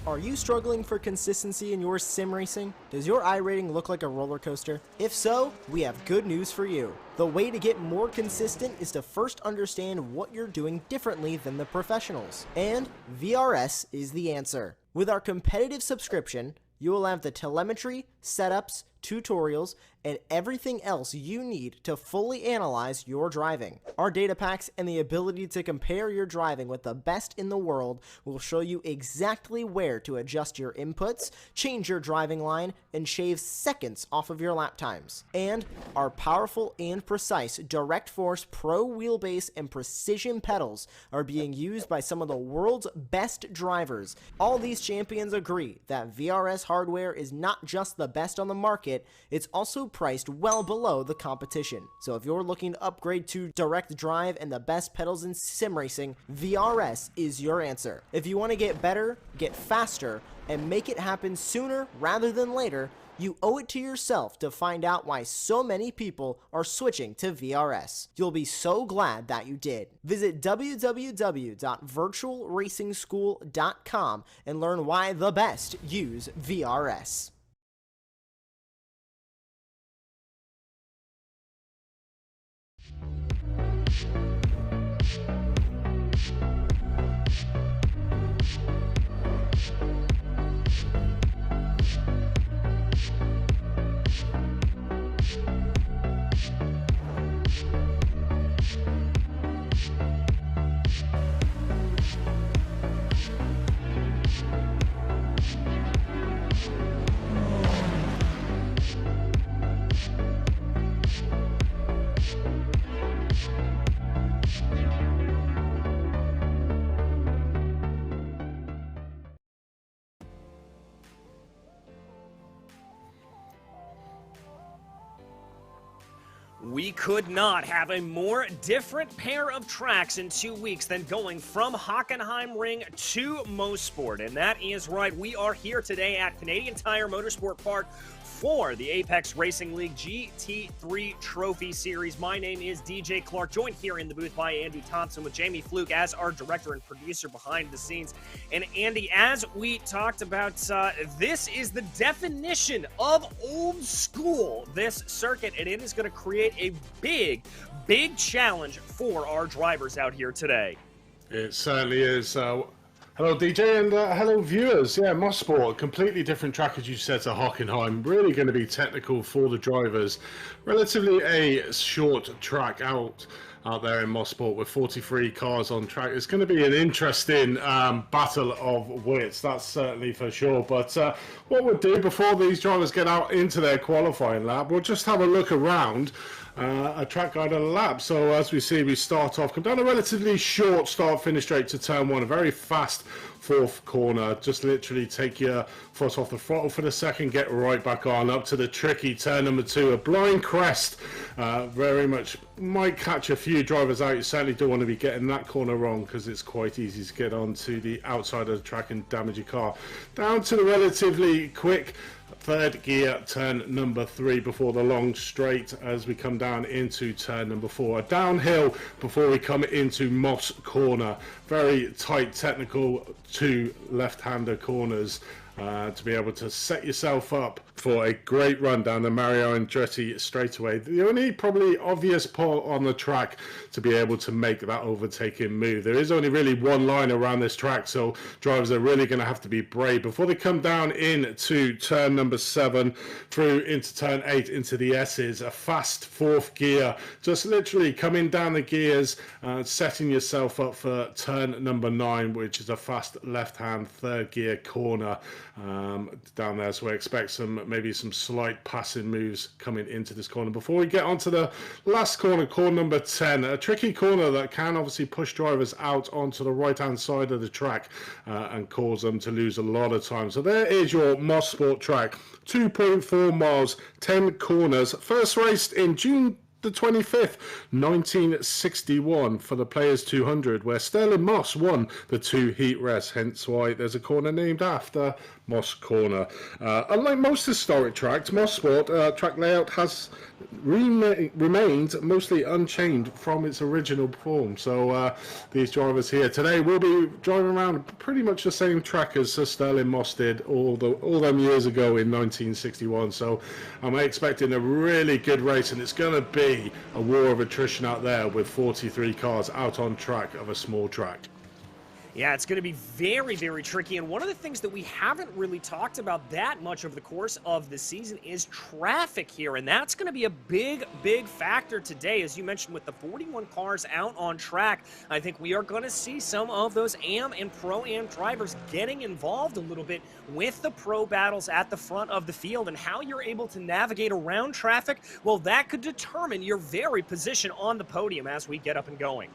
Are you struggling for consistency in your sim racing? Does your iRating look like a roller coaster? If so, we have good news for you. The way to get more consistent is to first understand what you're doing differently than the professionals. And VRS is the answer. With our competitive subscription, you will have the telemetry, setups, tutorials, and everything else you need to fully analyze your driving. Our data packs and the ability to compare your driving with the best in the world will show you exactly where to adjust your inputs, change your driving line, and shave seconds off of your lap times. And our powerful and precise Direct Force Pro wheelbase and precision pedals are being used by some of the world's best drivers. All these champions agree that VRS hardware is not just the best on the market, it's also priced well below the competition. So if you're looking to upgrade to direct drive and the best pedals in sim racing, VRS is your answer. If you want to get better, get faster, and make it happen sooner rather than later, you owe it to yourself to find out why so many people are switching to VRS. You'll be so glad that you did. Visit www.virtualracingschool.com and learn why the best use VRS. We could not have a more different pair of tracks in 2 weeks than going from Hockenheim Ring to Mosport. And that is right, we are here today at Canadian Tire Motorsport Park for the Apex Racing League GT3 Trophy Series. My name is DJ Clark, joined here in the booth by Andy Thompson with Jamie Fluke as our director and producer behind the scenes. And Andy, as we talked about, this is the definition of old school, this circuit, and it is going to create a big challenge for our drivers out here today. It certainly is. Hello, DJ, and hello, viewers. Yeah, Mosport, completely different track, as you said, to Hockenheim. Really going to be technical for the drivers. Relatively a short track out there in Mosport with 43 cars on track. It's going to be an interesting battle of wits, that's certainly for sure. But what we'll do before these drivers get out into their qualifying lap, we'll just have a look around a track guide on a lap. So as we see, we start off, come down a relatively short start, finish straight to turn one, a very fast fourth corner. Just literally take your foot off the throttle for the second, get right back on up to the tricky turn number two, a blind crest. Very much might catch a few drivers out. You certainly don't want to be getting that corner wrong because it's quite easy to get onto the outside of the track and damage your car. Down to the relatively quick third gear turn number three before the long straight as we come down into turn number four. A downhill before we come into Moss corner. Very tight technical two left-hander corners to be able to set yourself up for a great run down the Mario Andretti straightaway. The only probably obvious part on the track to be able to make that overtaking move. There is only really one line around this track, so drivers are really going to have to be brave before they come down into turn number 7 through into turn 8 into the S's. A fast fourth gear, just literally coming down the gears, setting yourself up for turn number 9, which is a fast left-hand third gear corner down there. So we expect maybe some slight passing moves coming into this corner before we get onto the last corner, corner number 10. A tricky corner that can obviously push drivers out onto the right-hand side of the track and cause them to lose a lot of time. So there is your Mosport track, 2.4 miles, 10 corners. First raced in June the 25th, 1961 for the Players 200, where Sterling Moss won the 2 heat race, hence why there's a corner named after Moss Corner. Unlike most historic tracks, Mosport track layout has remained mostly unchanged from its original form. So these drivers here today will be driving around pretty much the same track as Sir Sterling Moss did all them years ago in 1961. So I'm expecting a really good race, and it's going to be a war of attrition out there with 43 cars out on track of a small track. Yeah, it's going to be very, very tricky. And one of the things that we haven't really talked about that much over the course of the season is traffic here. And that's going to be a big, big factor today. As you mentioned, with the 41 cars out on track, I think we are going to see some of those AM and Pro-Am drivers getting involved a little bit with the pro battles at the front of the field. And how you're able to navigate around traffic, well, that could determine your very position on the podium as we get up and going.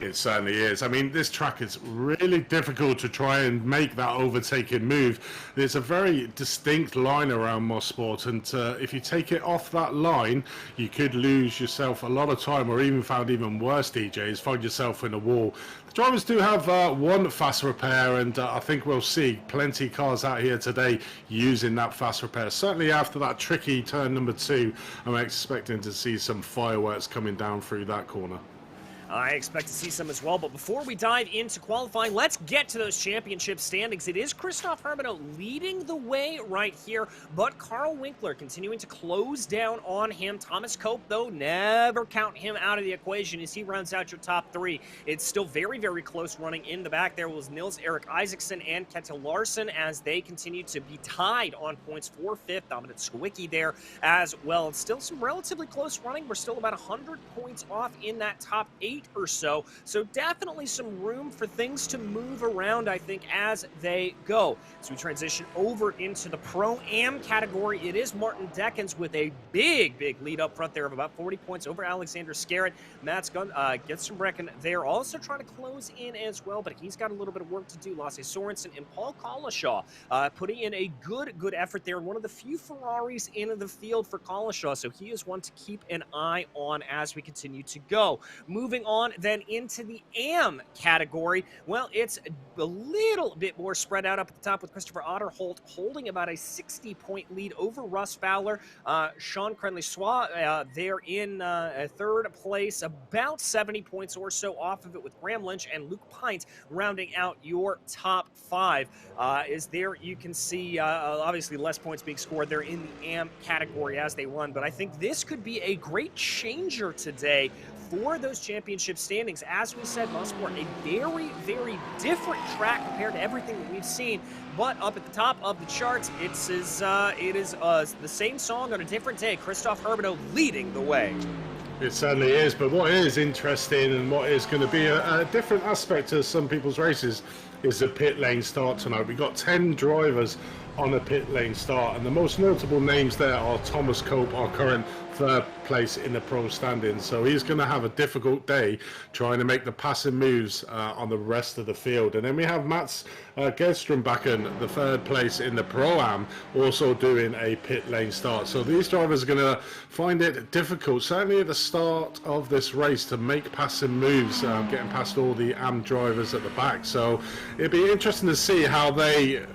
It certainly is. I mean, this track is really difficult to try and make that overtaking move. There's a very distinct line around Mosport, and if you take it off that line, you could lose yourself a lot of time, or even found even worse, DJs, find yourself in a wall. The drivers do have one fast repair, and I think we'll see plenty of cars out here today using that fast repair. Certainly after that tricky turn number 2, I'm expecting to see some fireworks coming down through that corner. I expect to see some as well, but before we dive into qualifying, let's get to those championship standings. It is Christoph Herbeno leading the way right here, but Carl Winkler continuing to close down on him. Thomas Cope, though, never count him out of the equation as he rounds out your top 3. It's still very, very close running in the back. There was Nils-Erik Isaacson and Ketil Larson as they continue to be tied on points for 5th. Dominic Skowicki there as well. It's still some relatively close running. We're still about 100 points off in that top 8 or so. So definitely some room for things to move around, I think, as they go. As we transition over into the Pro-Am category, it is Martin Deckens with a big, big lead up front there of about 40 points over Alexander Scarrett. Mats Gunn gets some Brecken there, also trying to close in as well, but he's got a little bit of work to do. Lasse Sorensen and Paul Collishaw putting in a good effort there. One of the few Ferraris in the field for Collishaw, so he is one to keep an eye on as we continue to go. Moving on then into the AM category, well, it's a little bit more spread out up at the top with Christopher Otterholt holding about a 60-point lead over Russ Fowler. Sean Crenley-Swa there in 3rd place, about 70 points or so off of it, with Graham Lynch and Luke Pint rounding out your top 5. Is there you can see obviously less points being scored there in the AM category as they run, but I think this could be a great changer today for those championship standings. As we said, Mosport, a very, very different track compared to everything that we've seen, but up at the top of the charts, it is the same song on a different day. Christoph Herbeno leading the way. It certainly is, but what is interesting and what is going to be a different aspect to some people's races is the pit lane start tonight. We've got 10 drivers on a pit lane start, and the most notable names there are Thomas Cope, our current 3rd place in the pro standings. So he's going to have a difficult day trying to make the passing moves on the rest of the field. And then we have Mats Gerströmbacken, the 3rd place in the Pro-Am, also doing a pit lane start. So these drivers are going to find it difficult, certainly at the start of this race, to make passing moves, getting past all the AM drivers at the back. So it'd be interesting to see how they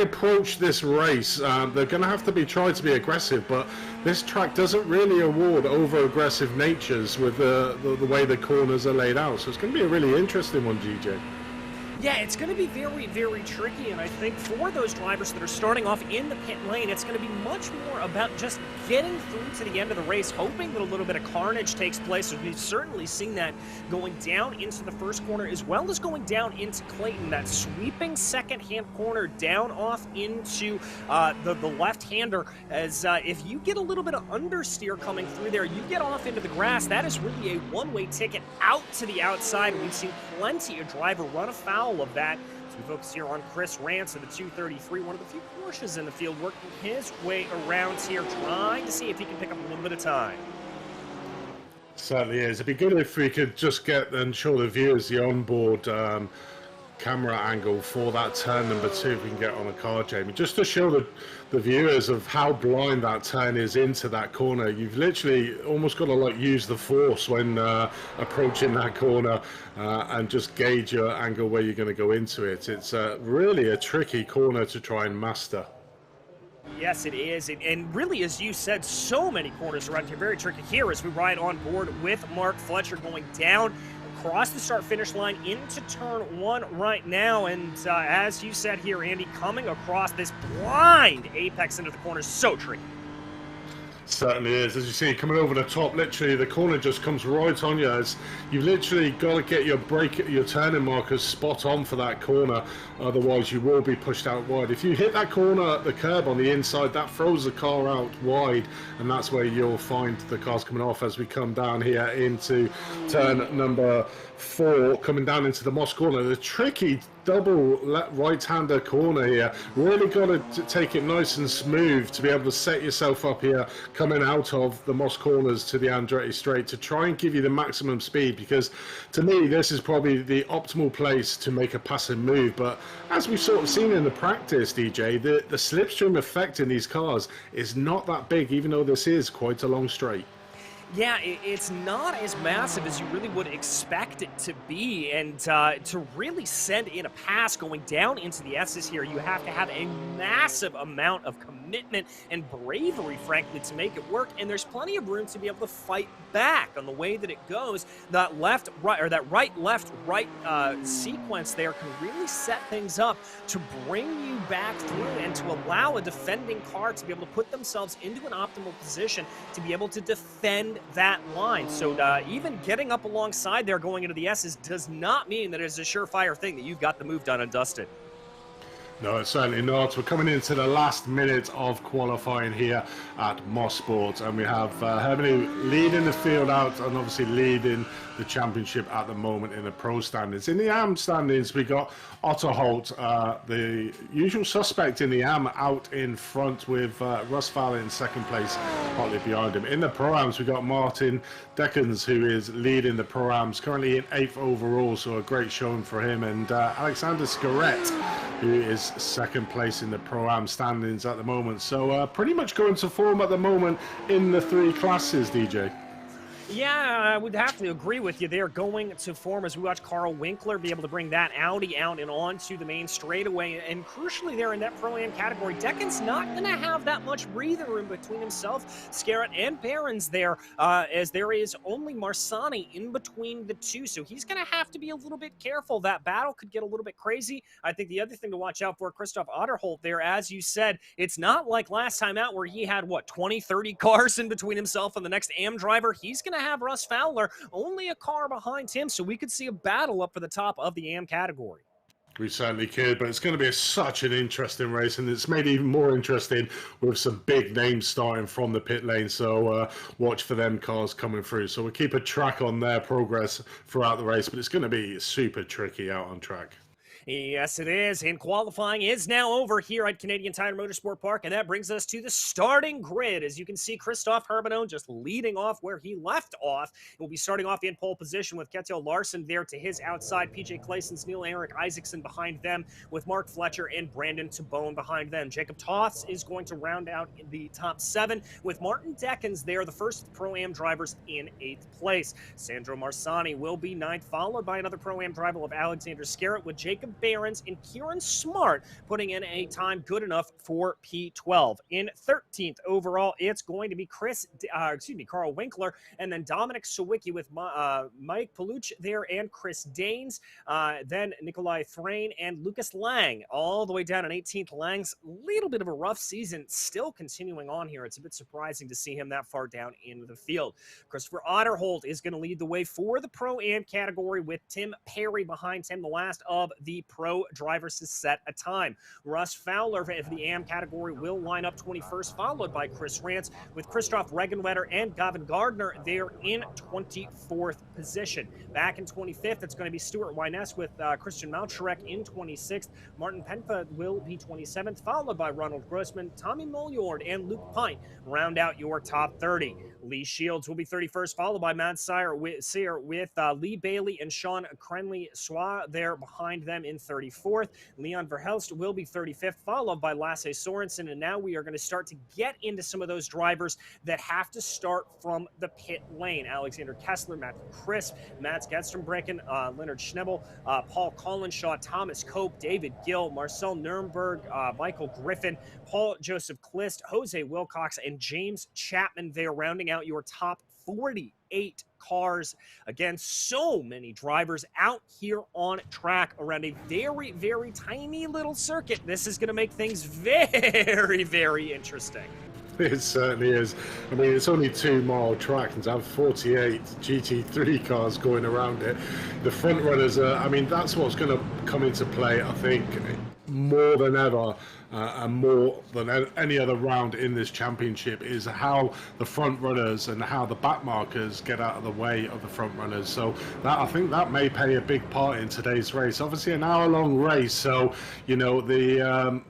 approach this race. They're going to have to try to be aggressive, but this track doesn't really award over-aggressive natures with the way the corners are laid out. So it's going to be a really interesting one, GJ. Yeah, it's going to be very, very tricky, and I think for those drivers that are starting off in the pit lane, it's going to be much more about just getting through to the end of the race, hoping that a little bit of carnage takes place. We've certainly seen that going down into the first corner, as well as going down into Clayton, that sweeping second-hand corner down off into the left-hander, as if you get a little bit of understeer coming through there, you get off into the grass, that is really a one-way ticket out to the outside. We've seen plenty of driver run afoul of that. So we focus here on Chris Rance of the 233, one of the few Porsches in the field, working his way around here, trying to see if he can pick up a little bit of time. Certainly is. It'd be good if we could just get and show the viewers the onboard camera angle for that turn number 2 if we can get on a card, Jamie, just to show the viewers of how blind that turn is into that corner. You've literally almost got to like use the force when approaching that corner and just gauge your angle where you're going to go into it. It's really a tricky corner to try and master. Yes, it is. And really, as you said, so many corners around here. Very tricky here as we ride on board with Mark Fletcher going down across the start-finish line into turn 1 right now. And as you said here, Andy, coming across this blind apex into the corner is so tricky. Certainly is. As you see, coming over the top, literally the corner just comes right on you. As you've literally got to get your turning markers spot on for that corner, otherwise you will be pushed out wide. If you hit that corner, the curb on the inside, that throws the car out wide, and that's where you'll find the cars coming off as we come down here into turn number 4, coming down into the Moss corner. The tricky double right-hander corner here. Really got to take it nice and smooth to be able to set yourself up here coming out of the Moss corners to the Andretti straight to try and give you the maximum speed, because to me this is probably the optimal place to make a passing move. But as we've sort of seen in the practice, DJ, the slipstream effect in these cars is not that big, even though this is quite a long straight. Yeah, it's not as massive as you really would expect it to be, and to really send in a pass going down into the S's here, you have to have a massive amount of commitment and bravery, frankly, to make it work, and there's plenty of room to be able to fight back on the way that it goes. That left-right, or that right-left-right sequence there can really set things up to bring you back through and to allow a defending car to be able to put themselves into an optimal position to be able to defend that line. So even getting up alongside there going into the S's does not mean that it's a surefire thing that you've got the move done and dusted. No, it's certainly not. We're coming into the last minute of qualifying here at Mosport, and we have Hermany leading the field out and obviously leading the championship at the moment in the pro standings. In the AM standings, we got Otterholt, the usual suspect in the AM, out in front with Russ Fowler in second place, hotly behind him. In the pro-ams, we got Martin Deckens, who is leading the pro-ams, currently in 8th overall, so a great showing for him, and Alexander Scarrett, who is second place in the pro-am standings at the moment. So pretty much going to form at the moment in the 3 classes, DJ. Yeah, I would have to agree with you. They're going to form as we watch Carl Winkler be able to bring that Audi out and onto the main straightaway. And crucially there in that Pro-Am category, Deccan's not going to have that much breathing room between himself, Scarrett, and Barons there, as there is only Marsani in between the two. So he's going to have to be a little bit careful. That battle could get a little bit crazy. I think the other thing to watch out for, Christoph Otterholt there, as you said, it's not like last time out where he had, what, 20, 30 cars in between himself and the next AM driver. He's going to have Russ Fowler only a car behind him, so we could see a battle up for the top of the AM category. We certainly could, but it's going to be such an interesting race, and it's made even more interesting with some big names starting from the pit lane, so watch for them cars coming through. So we'll keep a track on their progress throughout the race, but it's going to be super tricky out on track. Yes, it is, and qualifying is now over here at Canadian Tire Motorsport Park, and that brings us to the starting grid. As you can see, Christoph Hermanone just leading off where he left off. We'll be starting off in pole position with Ketil Larson there to his outside, PJ Clayson's Neil Eric Isaacson behind them, with Mark Fletcher and Brandon Tabone behind them. Jacob Toths is going to round out in the top 7, with Martin Deckens there, the first Pro-Am drivers, in 8th place. Sandro Marsani will be 9th, followed by another Pro-Am driver of Alexander Scarrett, with Jacob Barons and Kieran Smart putting in a time good enough for P12. In 13th overall, it's going to be Carl Winkler, and then Dominic Sawicki with Mike Paluch there and Chris Danes, then Nikolai Thrain and Lucas Lang all the way down in 18th. Lang's little bit of a rough season still continuing on here. It's a bit surprising to see him that far down in the field. Christopher Otterholt is going to lead the way for the Pro-Am category with Tim Perry behind him, the last of the pro drivers to set a time. Russ Fowler of the AM category will line up 21st, followed by Chris Rance, with Christoph Regenwetter and Gavin Gardner there in 24th position. Back in 25th, it's going to be Stuart Wyness with Christian Malcharek in 26th. Martin Penfa will be 27th, followed by Ronald Grossman, Tommy Molyord, and Luke Pint round out your top 30. Lee Shields will be 31st, followed by Matt Sear with Lee Bailey and Sean Crenley-Swa there behind them in 34th. Leon Verhelst will be 35th, followed by Lasse Sorensen. And now we are going to start to get into some of those drivers that have to start from the pit lane. Alexander Kessler, Matthew Crisp, Mats Gedstrom-Brecken, Leonard Schnebel, Paul Collinshaw, Thomas Cope, David Gill, Marcel Nurnberg, Michael Griffin, Paul Joseph Klist, Jose Wilcox, and James Chapman there, rounding out your top 48 cars. Again, so many drivers out here on track around a very, very tiny little circuit. This is going to make things very, very interesting. It certainly is. I mean, it's only 2-mile track and to have 48 GT3 cars going around it. The front runners, I mean, that's what's going to come into play, I think, more than ever. And more than any other round in this championship is how the front runners and how the back markers get out of the way of the front runners. So that, I think that may play a big part in today's race. Obviously an hour-long race, so you know the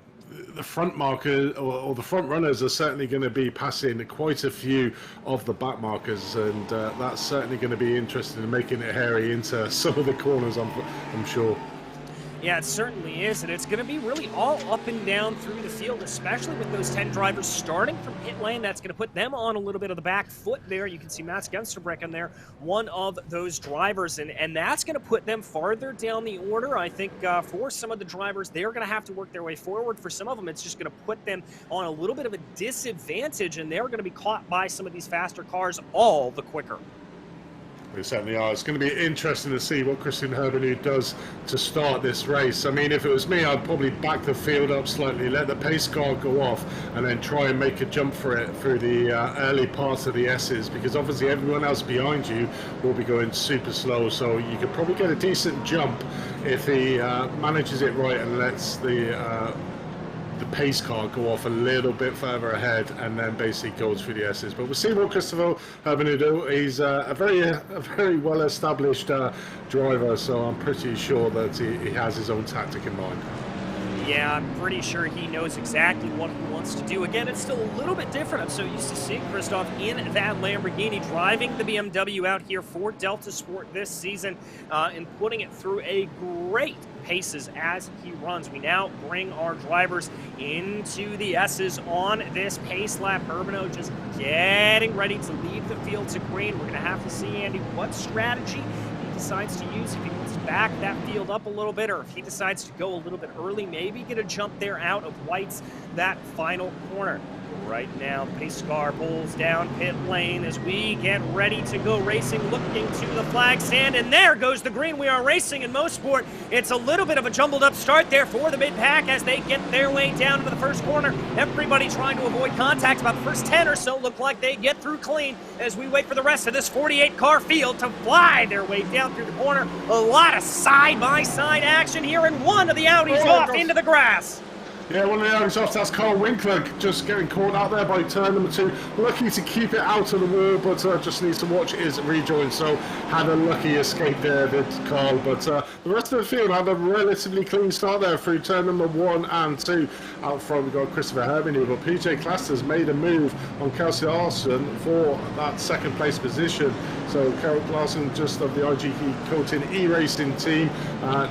front marker or the front runners are certainly going to be passing quite a few of the back markers, and that's certainly going to be interesting in making it hairy into some of the corners, I'm sure. Yeah, it certainly is, and it's going to be really all up and down through the field, especially with those 10 drivers starting from pit lane. That's going to put them on a little bit of the back foot there. You can see Mats Gensterbreck there, one of those drivers, and that's going to put them farther down the order. I think for some of the drivers, they're going to have to work their way forward. For some of them, it's just going to put them on a little bit of a disadvantage, and they're going to be caught by some of these faster cars all the quicker. They certainly are. It's going to be interesting to see what Christian Herbenau does to start this race. I mean, if it was me, I'd probably back the field up slightly, let the pace car go off, and then try and make a jump for it through the early parts of the S's, because obviously everyone else behind you will be going super slow. So you could probably get a decent jump if he manages it right and lets the pace car go off a little bit further ahead and then basically goes through the S's. But we'll see what Christopher Herbenau do. He's a very well established driver, so I'm pretty sure that he has his own tactic in mind. Yeah, I'm pretty sure he knows exactly what he wants to do. Again, it's still a little bit different. I'm so used to seeing Christoph in that Lamborghini driving the BMW out here for Delta Sport this season and putting it through a great paces as he runs. We now bring our drivers into the S's on this pace lap. Herbenau just getting ready to leave the field to green. We're going to have to see, Andy, what strategy he decides to use, if he wants to back that field up a little bit, or if he decides to go a little bit early, maybe get a jump there out of White's that final corner. Right now, the pace car pulls down pit lane as we get ready to go racing, looking to the flag stand, and there goes the green. We are racing in Mosport. It's a little bit of a jumbled up start there for the mid-pack as they get their way down to the first corner. Everybody trying to avoid contact. About the first 10 or so look like they get through clean as we wait for the rest of this 48-car field to fly their way down through the corner. A lot of side-by-side action here, and one of the Audis off into the grass. Yeah, one of the Audis off, that's Carl Winkler just getting caught out there by turn number 2. Lucky to keep it out of the wall, but just needs to watch his rejoin. So had a lucky escape there, did Carl. But the rest of the field had a relatively clean start there through turn number 1 and 2. Out front, we've got Christopher Herbenau, but PJ Clasters made a move on Kelsey Larson for that second place position. So Carol Larson, just of the IGE Coating iRacing team,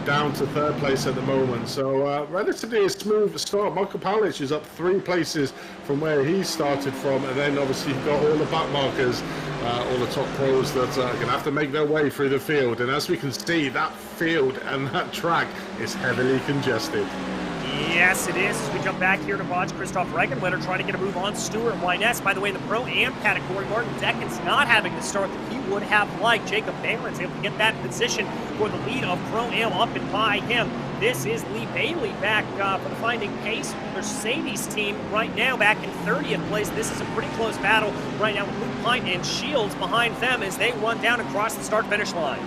down to 3rd place at the moment. So relatively a smooth start. Michael Pavlich is up 3 places from where he started from, and then obviously you've got all the back markers, all the top pros that are going to have to make their way through the field. And as we can see, that field and that track is heavily congested. Yes, it is. As we jump back here to watch Christoph Regenwetter trying to get a move on Stuart Wyness. By the way, in the Pro-Am category, Martin Deckens not having the start that he would have liked. Jacob Barron's able to get that position for the lead of Pro-Am up and by him. This is Lee Bailey back for the Finding Pace Mercedes team right now back in 30th place. This is a pretty close battle right now with Luke Pine and Shields behind them as they run down across the start-finish line.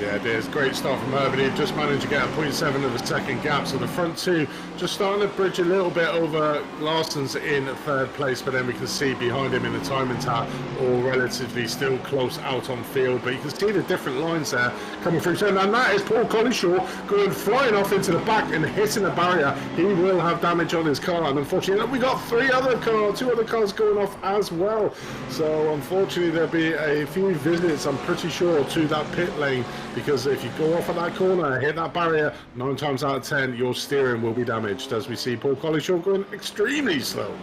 Yeah, it is. Great start from Urban. He just managed to get a 0.7 of a second gap. So the front two just starting to bridge a little bit over Larson's in third place. But then we can see behind him in the timing tower, all relatively still close out on field. But you can see the different lines there coming through. And that is Paul Collishaw going flying off into the back and hitting the barrier. He will have damage on his car. And unfortunately, we got two other cars going off as well. So unfortunately, there'll be a few visits, I'm pretty sure, to that pit lane. Because if you go off at that corner, hit that barrier, 9 times out of 10, your steering will be damaged, as we see Paul Collishaw going extremely slow.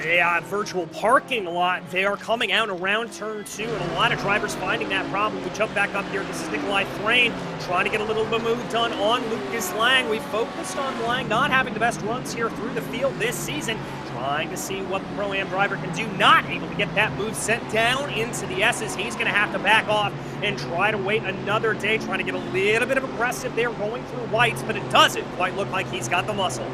Yeah, virtual parking lot. They are coming out around turn 2, and a lot of drivers finding that problem. We jump back up here. This is Nikolai Thrain trying to get a little bit of move done on Lucas Lang. We focused on Lang not having the best runs here through the field this season. Trying to see what the Pro-Am driver can do. Not able to get that move sent down into the S's. He's going to have to back off and try to wait another day, trying to get a little bit of aggressive there going through whites, but it doesn't quite look like he's got the muscle.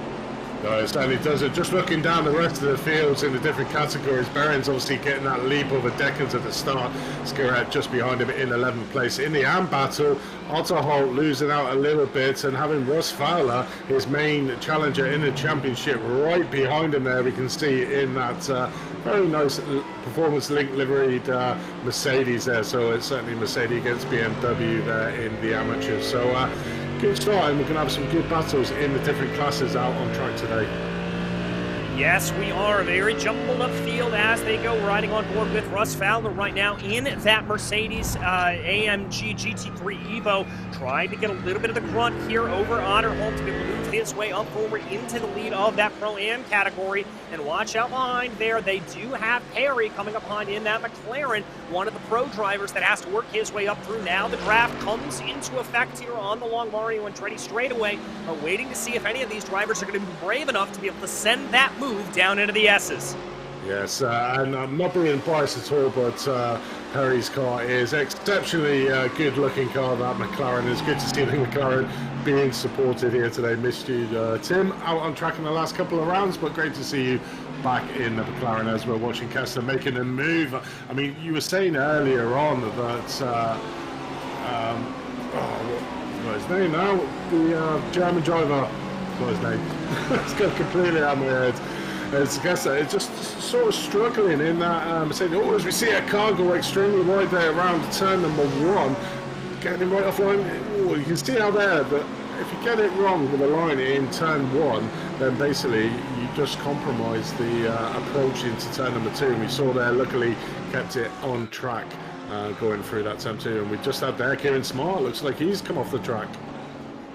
No, it certainly does it. Just looking down the rest of the fields in the different categories, Behrens obviously getting that leap over Deckens at the start. Skerrat just behind him in 11th place. In the AM battle, Otterholt losing out a little bit and having Russ Fowler, his main challenger in the championship, right behind him there. We can see in that very nice performance link liveried Mercedes there. So it's certainly Mercedes against BMW there in the amateurs. So good start, and we're going to have some good battles in the different classes out on track today. Yes, we are. A very jumbled up field as they go, riding on board with Russ Fowler right now in that Mercedes AMG GT3 Evo, trying to get a little bit of the grunt here over Otterholt to be able to move his way up forward into the lead of that Pro-Am category. And watch out behind there, they do have Perry coming up behind in that McLaren, one of the pro drivers that has to work his way up through. Now the draft comes into effect here on the long Mario Andretti straightaway. Are waiting to see if any of these drivers are going to be brave enough to be able to send that move down into the S's. Yes, and I'm not being biased at all, but Perry's car is exceptionally good-looking car, that McLaren. It's good to see the McLaren being supported here today. Missed you, Tim, out on track in the last couple of rounds, but great to see you back in the McLaren as we're watching Kessler making a move. I mean, you were saying earlier on that, what's his name now? The German driver, what's his name? It's gone completely out of my head. It's just sort of struggling in that Mercedes. Oh, as we see a car go extremely wide there around turn number 1, getting him right off line. Oh, you can see how there, but if you get it wrong with the line in turn 1, then basically you just compromise the approach into turn number 2. And we saw there, luckily, kept it on track going through that turn 2. And we just had there Kieran Smart. Looks like he's come off the track.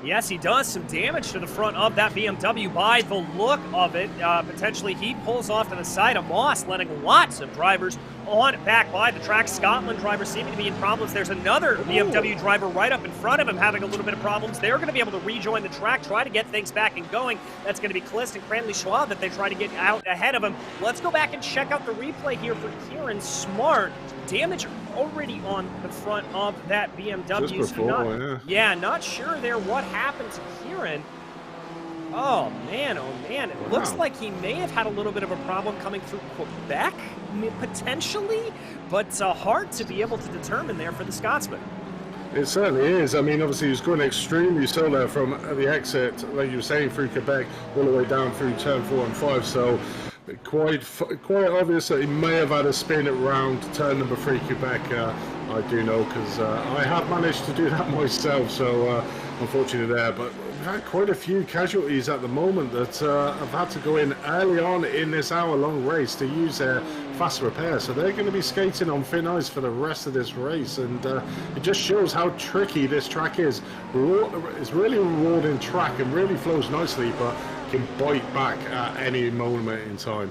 Yes, he does some damage to the front of that BMW by the look of it. Potentially he pulls off to the side of Moss, letting lots of drivers on back by the track. Scotland drivers seeming to be in problems. There's another BMW driver right up in front of him having a little bit of problems. They're going to be able to rejoin the track, try to get things back and going. That's going to be Klist and Cranley Schwab that they try to get out ahead of him. Let's go back and check out the replay here for Kieran Smart. Damage already on the front of that BMW. Just before, not sure there what happened to Kieran. Oh man, it looks like he may have had a little bit of a problem coming through Quebec, potentially, but hard to be able to determine there for the Scotsman. It certainly is. I mean, obviously, he was going extremely slow there from the exit, like you were saying, through Quebec, all the way down through turn 4 and 5, so quite obvious that he may have had a spin around turn number 3 Quebec. I do know, because I have managed to do that myself, so unfortunately there, but we've had quite a few casualties at the moment that have had to go in early on in this hour-long race to use their fast repair, so they're going to be skating on thin ice for the rest of this race, and it just shows how tricky this track is. It's really a rewarding track and really flows nicely, but can bite back at any moment in time.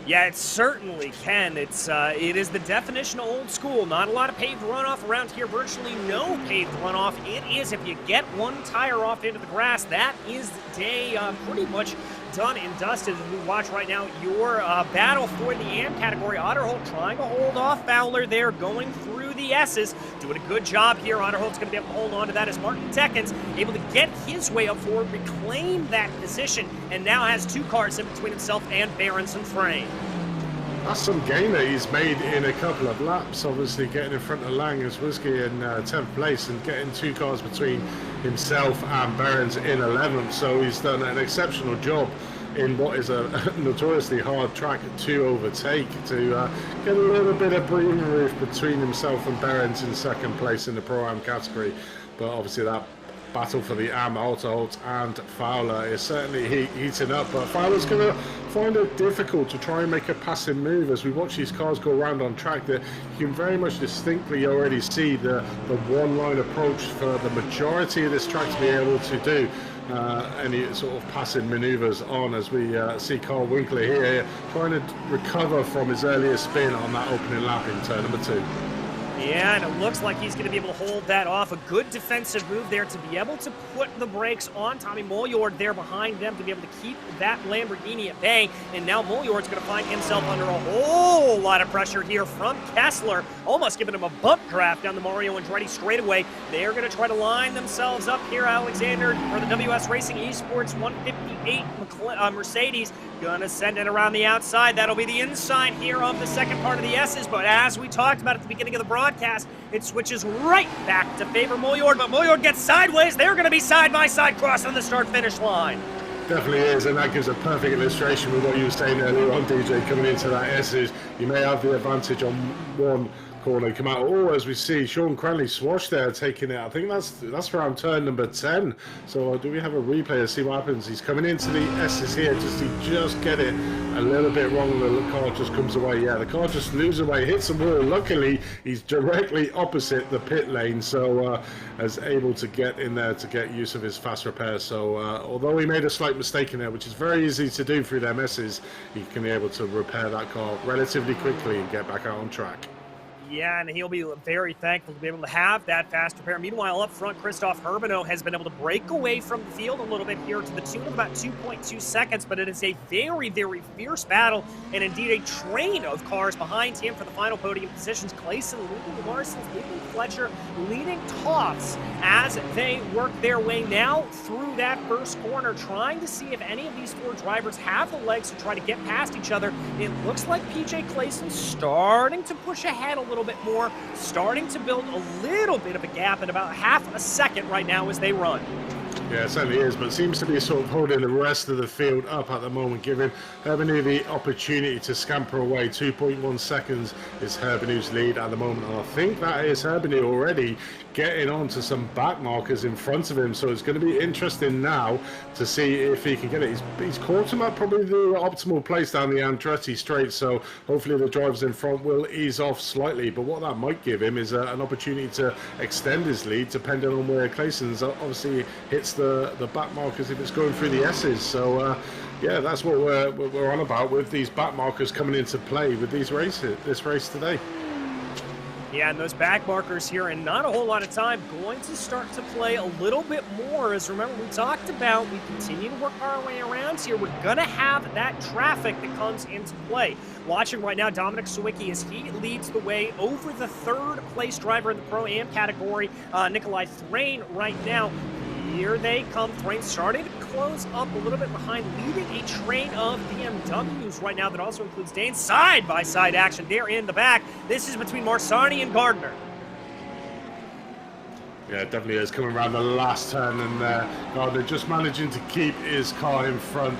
Yeah, it certainly can. It is the definition of old school. Not a lot of paved runoff around here. Virtually no paved runoff. It is, if you get one tire off into the grass, that is the day pretty much done and dusted. As we watch right now your battle for the AM category. Otterholt trying to hold off Fowler there, going through the S's. Doing a good job here. Otterholt's going to be able to hold on to that as Martin Deckens able to get his way up forward, reclaim that position, and now has 2 cars in between himself and Behrens and Frame. that's some gain that he's made in a couple of laps. Obviously getting in front of Lang as Whiskey in 10th place and getting 2 cars between himself and Behrens in 11th. So he's done an exceptional job in what is a notoriously hard track to overtake, to get a little bit of breathing room between himself and Behrens in 2nd place in the Pro-Am category. But obviously that battle for the AM, Otterholt and Fowler is certainly heating up, but Fowler's going to find it difficult to try and make a passing move. As we watch these cars go around on track, that you can very much distinctly already see the one-line approach for the majority of this track to be able to do any sort of passing manoeuvres on, as we see Carl Winkler here trying to recover from his earlier spin on that opening lap in turn number 2. Yeah, and it looks like he's going to be able to hold that off. A good defensive move there to be able to put the brakes on Tommy Mollard there behind them to be able to keep that Lamborghini at bay. And now Mollard's going to find himself under a whole lot of pressure here from Kessler, almost giving him a bump draft down the Mario Andretti straightaway. They're going to try to line themselves up here, Alexander, for the WS Racing Esports 158 Mercedes. Gonna send it around the outside. That'll be the inside here of the second part of the S's. But as we talked about at the beginning of the broadcast, it switches right back to favor Mollard. But Mollard gets sideways. They're going to be side by side crossing the start-finish line. Definitely is, and that gives a perfect illustration with what you were saying earlier on, DJ, coming into that S's. You may have the advantage on one corner, come out. Oh, as we see, Sean Cranley swashed there, taking it. I think that's around turn number 10. So do we have a replay to see what happens? He's coming into the S's here, just get it a little bit wrong. The car just comes away. Yeah, the car just moves away, hits the wall. Luckily, he's directly opposite the pit lane, so is able to get in there to get use of his fast repair. So although he made a slight mistake in there, which is very easy to do through their messes, he can be able to repair that car relatively quickly and get back out on track. Yeah, and he'll be very thankful to be able to have that fast repair. Meanwhile, up front, Christoph Herbino has been able to break away from the field a little bit here to the tune of about 2.2 seconds, but it is a very, very fierce battle, and indeed a train of cars behind him for the final podium positions. Clayson leading Larson, leading Fletcher, leading Toffs as they work their way now through that first corner, trying to see if any of these 4 drivers have the legs to try to get past each other. It looks like PJ Clayson starting to push ahead a little bit more, starting to build a little bit of a gap at about half a second right now as they run. Yeah, it certainly is, but seems to be sort of holding the rest of the field up at the moment, giving Herbinu the opportunity to scamper away. 2.1 seconds is Herbinu's lead at the moment, and I think that is Herbinu already getting on to some back markers in front of him, so it's going to be interesting now to see if he can get it. He's caught him at probably the optimal place down the Andretti straight, so hopefully the drivers in front will ease off slightly, but what that might give him is an opportunity to extend his lead, depending on where Clayson's obviously hits the back markers if it's going through the S's. So yeah, that's what we're on about with these back markers coming into play with this race today. Yeah, and those back markers here, and not a whole lot of time, going to start to play a little bit more. As remember, we talked about, we continue to work our way around here. We're going to have that traffic that comes into play. Watching right now, Dominic Sawicki as he leads the way over the 3rd place driver in the Pro-Am category, Nikolai Thrain right now. Here they come. Thrain starting to close up a little bit behind, leading a train of BMWs right now that also includes Dane. Side-by-side action there in the back. This is between Marsani and Gardner. Yeah, it definitely is. Coming around the last turn, and Gardner just managing to keep his car in front.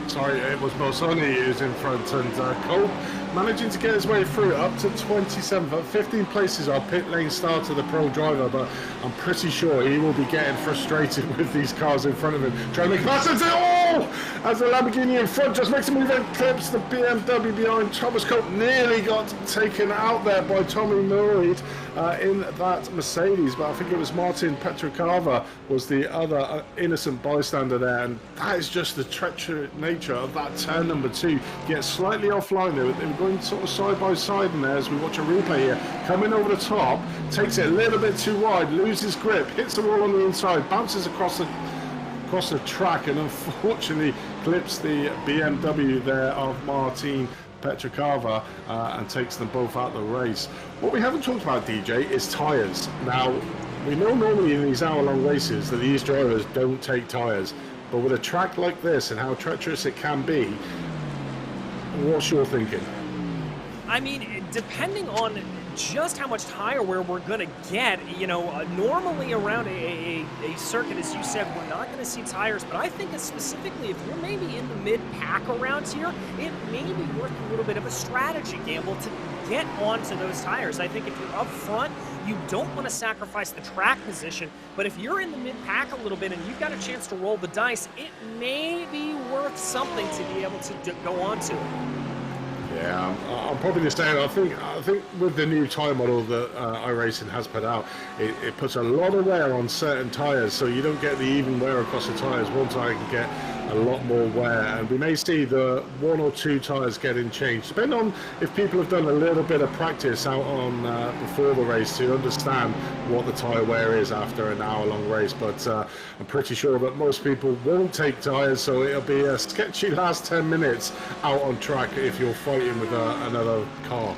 Sorry, it was Marsani who's in front, and Cole managing to get his way through up to 27th. At 15 places our pit lane starter, the pro driver, but I'm pretty sure he will be getting frustrated with these cars in front of him. Trying to make pass into as the Lamborghini in front just makes a move and clips the BMW behind. Thomas Cope nearly got taken out there by Tommy Lloyd in that Mercedes, but I think it was Martin Petrocava was the other innocent bystander there, and that is just the treacherous nature of that turn number 2. Get slightly offline there. They were going sort of side by side in there as we watch a replay here. Coming over the top, takes it a little bit too wide, loses grip, hits the wall on the inside, bounces across the track, and unfortunately clips the BMW there of Martin Petrocava and takes them both out of the race. What we haven't talked about, DJ, is tyres. Now, we know normally in these hour-long races that these drivers don't take tyres, but with a track like this and how treacherous it can be, What's your thinking? I mean, depending on just how much tire wear we're going to get, you know, normally around a circuit, as you said, we're not going to see tires, but I think specifically if you're maybe in the mid-pack around here, it may be worth a little bit of a strategy gamble to get onto those tires. I think if you're up front, you don't want to sacrifice the track position, but if you're in the mid-pack a little bit and you've got a chance to roll the dice, it may be worth something to be able to go onto it. Yeah, I'm probably the same. I think with the new tyre model that iRacing has put out, it puts a lot of wear on certain tyres, so you don't get the even wear across the tyres. One tyre can get a lot more wear, and we may see the 1 or 2 tyres getting changed, depending on if people have done a little bit of practice out on before the race to understand what the tyre wear is after an hour-long race. But I'm pretty sure that most people won't take tyres, so it'll be a sketchy last 10 minutes out on track if you're fighting with another car.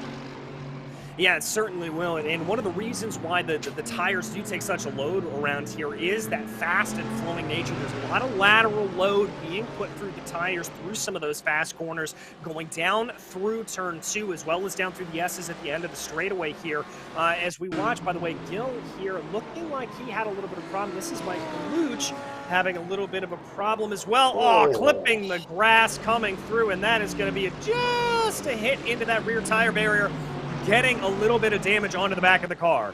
Yeah, it certainly will, and one of the reasons why the tires do take such a load around here is that fast and flowing nature. There's a lot of lateral load being put through the tires, through some of those fast corners, going down through turn 2, as well as down through the S's at the end of the straightaway here. As we watch, by the way, Gil here looking like he had a little bit of a problem. This is Mike Luch having a little bit of a problem as well. Oh, clipping the grass coming through, and that is going to be just a hit into that rear tire barrier, getting a little bit of damage onto the back of the car.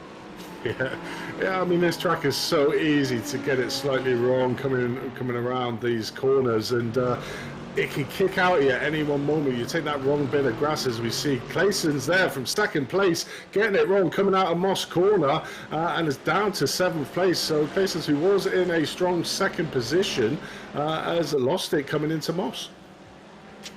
Yeah, I mean, this track is so easy to get it slightly wrong coming around these corners, and it can kick out at you any one moment. You take that wrong bit of grass, as we see Clayson's there from 2nd place, getting it wrong, coming out of Moss corner, and is down to 7th place. So Clayson's, who was in a strong 2nd position, has lost it coming into Moss.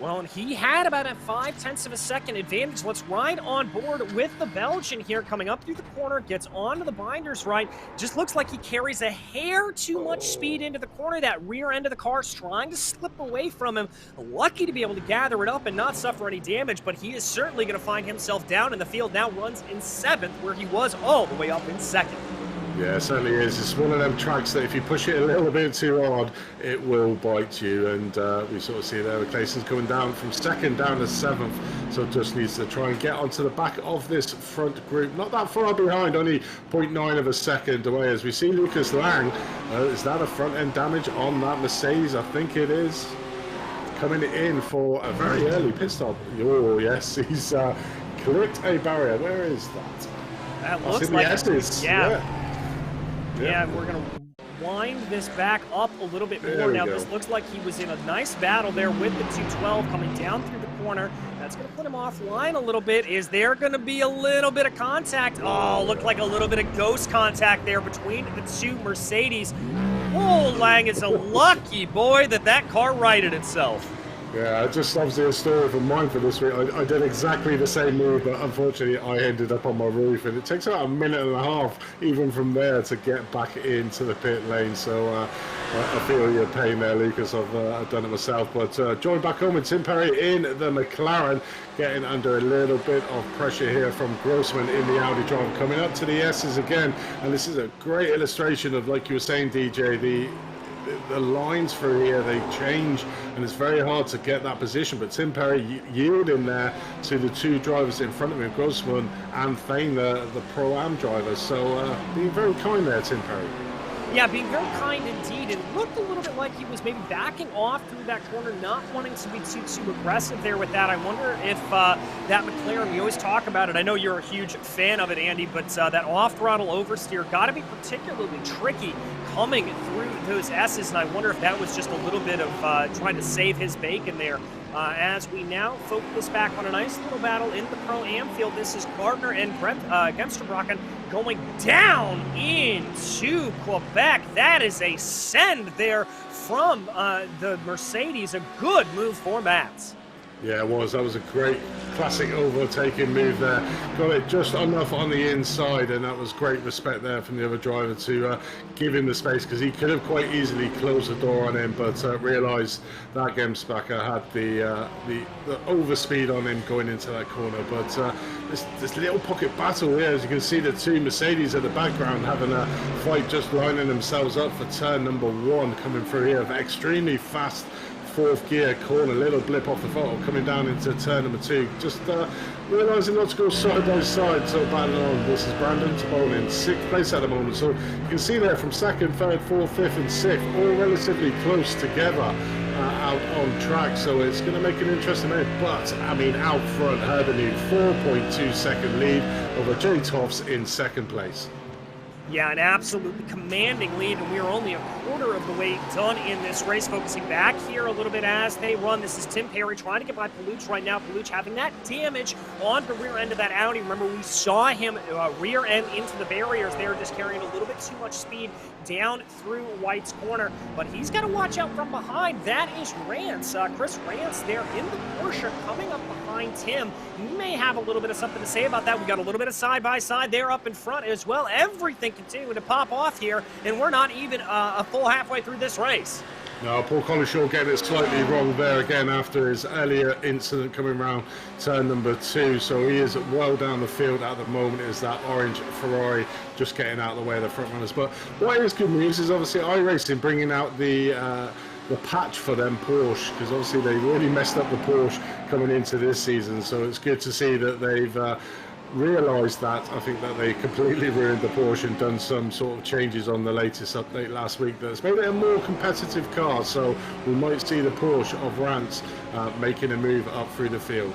Well, and he had about a 0.5 of a second advantage. Let's ride on board with the Belgian here, coming up through the corner, gets onto the binders right. Just looks like he carries a hair too much speed into the corner. That rear end of the car's trying to slip away from him. Lucky to be able to gather it up and not suffer any damage, but he is certainly going to find himself down in the field. Now runs in 7th, where he was all the way up in 2nd. Yeah, it certainly is. It's one of them tracks that if you push it a little bit too hard, it will bite you. And we sort of see there with Clayson's coming down from 2nd down to 7th. So just needs to try and get onto the back of this front group. Not that far behind, only 0.9 of a second away. As we see Lucas Lang, is that a front end damage on that Mercedes? I think it is. Coming in for a very early pit stop. Oh, yes, he's clipped a barrier. Where is that? That looks like S's. Yeah, we're going to wind this back up a little bit more. Now, this looks like he was in a nice battle there with the 212 coming down through the corner. That's going to put him offline a little bit. Is there going to be a little bit of contact? Oh, looked like a little bit of ghost contact there between the 2 Mercedes. Oh, Lang is a lucky boy that car righted itself. Yeah, I just love the story from mine for this week. I did exactly the same move, but unfortunately I ended up on my roof, and it takes about a minute and a half even from there to get back into the pit lane. So I feel your pain there, Lucas. I've done it myself. But joined back home with Tim Perry in the McLaren, getting under a little bit of pressure here from Grossman in the Audi drive, coming up to the S's again. And this is a great illustration of, like you were saying, DJ, the lines through here, they change, and it's very hard to get that position. But Tim Perry yielding there to the 2 drivers in front of him, Grossman and Thane, the Pro-Am drivers. So being very kind there, Tim Perry. Yeah, being very kind indeed. It looked a little bit like he was maybe backing off through that corner, not wanting to be too aggressive there with that. I wonder if that McLaren, we always talk about it. I know you're a huge fan of it, Andy, but that off-throttle oversteer got to be particularly tricky coming through those S's, and I wonder if that was just a little bit of trying to save his bacon there. As we now focus back on a nice little battle in the Pro-Am field. This is Gardner and Gemsterbrocken going down into Quebec. That is a send there from the Mercedes. A good move for Mats. Yeah, it was. That was a great classic overtaking move there. Got it just enough on the inside, and that was great respect there from the other driver to give him the space, because he could have quite easily closed the door on him, but realised that Gemsbacher had the overspeed on him going into that corner. But this little pocket battle here, as you can see, the 2 Mercedes at the background having a fight, just lining themselves up for turn number 1, coming through here. Extremely fast fourth gear corner, little blip off the throttle coming down into turn number 2. Just realising not to go side by side, so battling on. This is Brandon Tabone in 6th place at the moment. So you can see there from 2nd, 3rd, 4th, 5th and 6th, all relatively close together. Out on track, so it's going to make an interesting minute. But I mean, out front, Herbenute 4.2 second lead over Jay Toffs in 2nd place. Yeah, an absolutely commanding lead, and we are only a quarter of the way done in this race. Focusing back here a little bit as they run. This is Tim Perry trying to get by Paluch right now. Paluch having that damage on the rear end of that Audi. Remember, we saw him rear end into the barriers there, just carrying a little bit too much speed down through White's corner. But he's got to watch out from behind. That is Rance. Chris Rance there in the Porsche coming up behind Tim. You may have a little bit of something to say about that. We got a little bit of side-by-side there up in front as well. Everything continuing to pop off here, and we're not even a full halfway through this race. No, Paul Collishaw getting it slightly wrong there again after his earlier incident coming around turn number 2. So he is well down the field at the moment. Is that orange Ferrari just getting out of the way of the front runners. But what is good news is obviously iRacing bringing out the patch for them Porsche, because obviously they really messed up the Porsche coming into this season. So it's good to see that they've realised that. I think that they completely ruined the Porsche and done some sort of changes on the latest update last week that's made it a more competitive car. So we might see the Porsche of Rance making a move up through the field.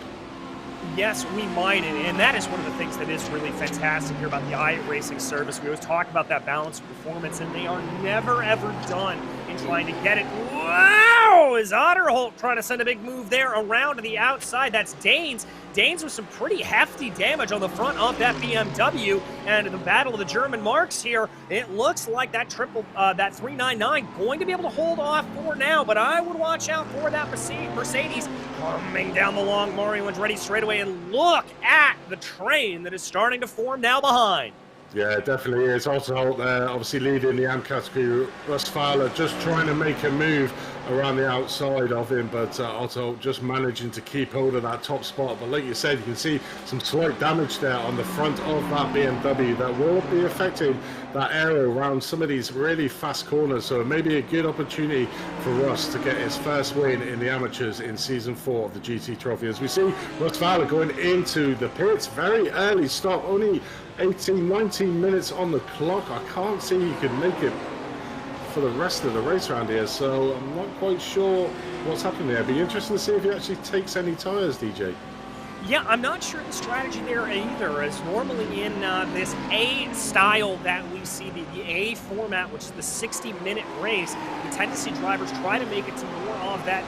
Yes, we might, and that is one of the things that is really fantastic here about the iRacing service. We always talk about that balance of performance, and they are never, ever done in trying to get it. Wow! Is Otterholt trying to send a big move there around to the outside? That's Danes. Danes with some pretty hefty damage on the front of that BMW, and in the battle of the German marks here, it looks like that that 399 going to be able to hold off for now, but I would watch out for that Mercedes coming down the long. Mario Andretti straight away, and look at the train that is starting to form now behind. Yeah, it definitely is. Otterholt there, obviously leading the AM category. Russ Fowler just trying to make a move around the outside of him, but Otterholt just managing to keep hold of that top spot. But like you said, you can see some slight damage there on the front of that BMW that will be affecting that area around some of these really fast corners. So it may be a good opportunity for Russ to get his first win in the amateurs in Season 4 of the GT Trophy. As we see Russ Fowler going into the pits, very early stop, only 19 minutes on the clock. I can't see he could make it for the rest of the race round here, so I'm not quite sure what's happening there. It'd be interesting to see if he actually takes any tyres, DJ. Yeah, I'm not sure the strategy there either, as normally in this A style that we see, the A format, which is the 60-minute race, we tend to see drivers try to make it to more of that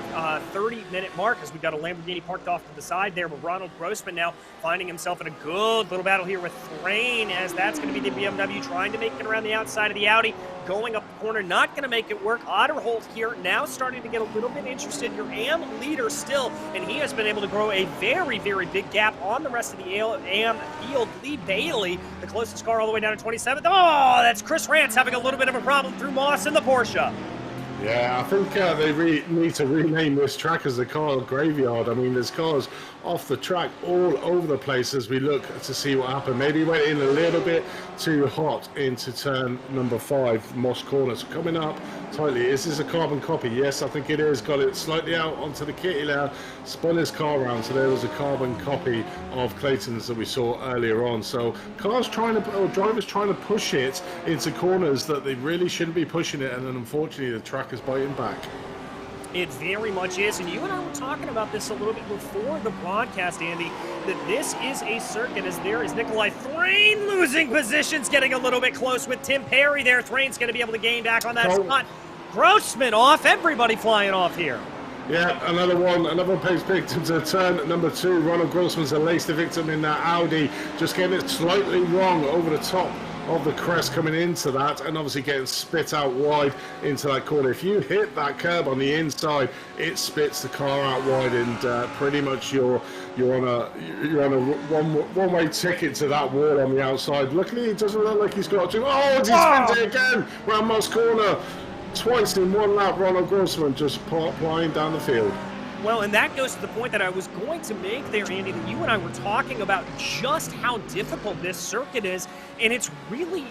30-minute mark, as we got a Lamborghini parked off to the side there, with Ronald Grossman now finding himself in a good little battle here with Thrain, as that's going to be the BMW trying to make it around the outside of the Audi, going up the corner, not going to make it work. Otterholt here now starting to get a little bit interested. Your AM leader still, and he has been able to grow a very, very big gap on the rest of the AM field. Lee Bailey, the closest car, all the way down to 27th. Oh, that's Chris Rance having a little bit of a problem through Moss in the Porsche. Yeah, I think they need to rename this track as the car graveyard. I mean, there's cars off the track all over the place as we look to see what happened. Maybe went in a little bit too hot into turn number 5, Moss Corners. Coming up tightly. Is this a carbon copy? Yes, I think it is. Got it slightly out onto the kitty there. Spun his car around, so there was a carbon copy of Clayton's that we saw earlier on. So drivers trying to push it into corners that they really shouldn't be pushing it, and then unfortunately the track is biting back. It very much is, and you and I were talking about this a little bit before the broadcast, Andy, that this is a circuit, as there is Nikolai Thrain losing positions, getting a little bit close with Tim Perry there. Thrain's going to be able to gain back on that spot. Grossman off, everybody flying off here. Yeah, another one pays victim to turn number 2. Ronald Grossman's a laced victim in that Audi, just getting it slightly wrong over the top of the crest coming into that, and obviously getting spit out wide into that corner. If you hit that curb on the inside, it spits the car out wide, and pretty much you're on a one-way ticket to that wall on the outside. Luckily, it doesn't look like he's got to. Oh, he spins it again round Moss corner. Twice in one lap, Ronald Grossman just flying down the field. Well, and that goes to the point that I was going to make there, Andy, that you and I were talking about just how difficult this circuit is. And it's really,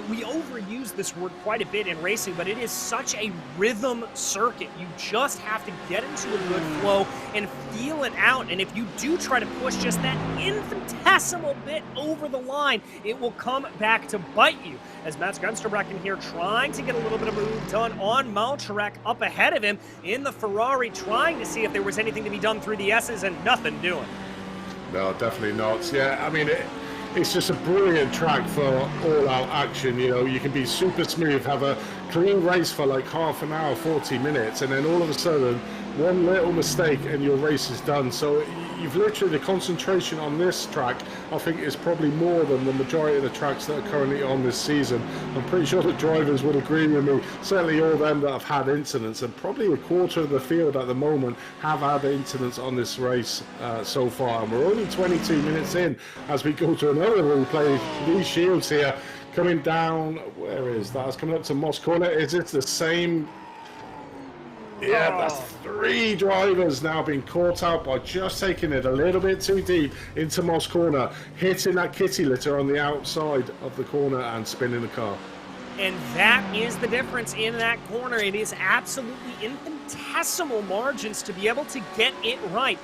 we overuse this word quite a bit in racing, but it is such a rhythm circuit. You just have to get into a good flow and feel it out. And if you do try to push just that infinitesimal bit over the line, it will come back to bite you. As Mats Gunsterbrecken here trying to get a little bit of a move done on Malcherek up ahead of him in the Ferrari, trying to see if there was anything to be done through the S's, and nothing doing. No, definitely not. Yeah, I mean, it's just a brilliant track for all-out action. You know, you can be super smooth, have a clean race for like half an hour, 40 minutes, and then all of a sudden, one little mistake and your race is done. So you've literally, the concentration on this track, I think, is probably more than the majority of the tracks that are currently on this season. I'm pretty sure the drivers would agree with me. Certainly all them that have had incidents, and probably a quarter of the field at the moment have had incidents on this race so far. And we're only 22 minutes in as we go to another replay. These shields here coming down, where is that? It's coming up to Moss Corner. Is it the same? Yeah, that's 3 drivers now being caught out by just taking it a little bit too deep into Moss Corner, hitting that kitty litter on the outside of the corner and spinning the car. And that is the difference in that corner. It is absolutely infinitesimal margins to be able to get it right.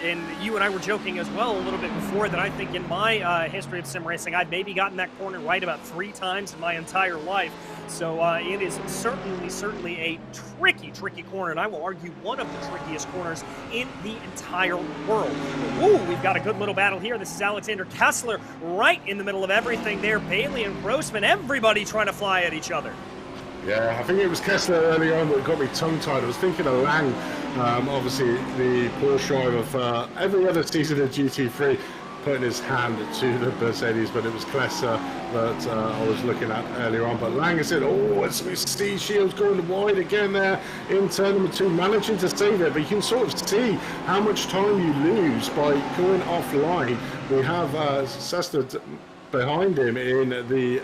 And you and I were joking as well a little bit before that I think in my history of sim racing, I've maybe gotten that corner right about 3 times in my entire life. So it is certainly a tricky corner, and I will argue one of the trickiest corners in the entire world. Ooh, we've got a good little battle here. This is Alexander Kessler right in the middle of everything there. Bailey and Grossman, everybody trying to fly at each other. Yeah, I think it was Kessler early on that got me tongue-tied. I was thinking of Lang, obviously the Porsche driver for every other season of GT3, putting his hand to the Mercedes, but it was Kessler that I was looking at earlier on. But Lang said, oh, it's we see Shields going wide again there in turn number 2, managing to save it, but you can sort of see how much time you lose by going offline. We have Sesta behind him in the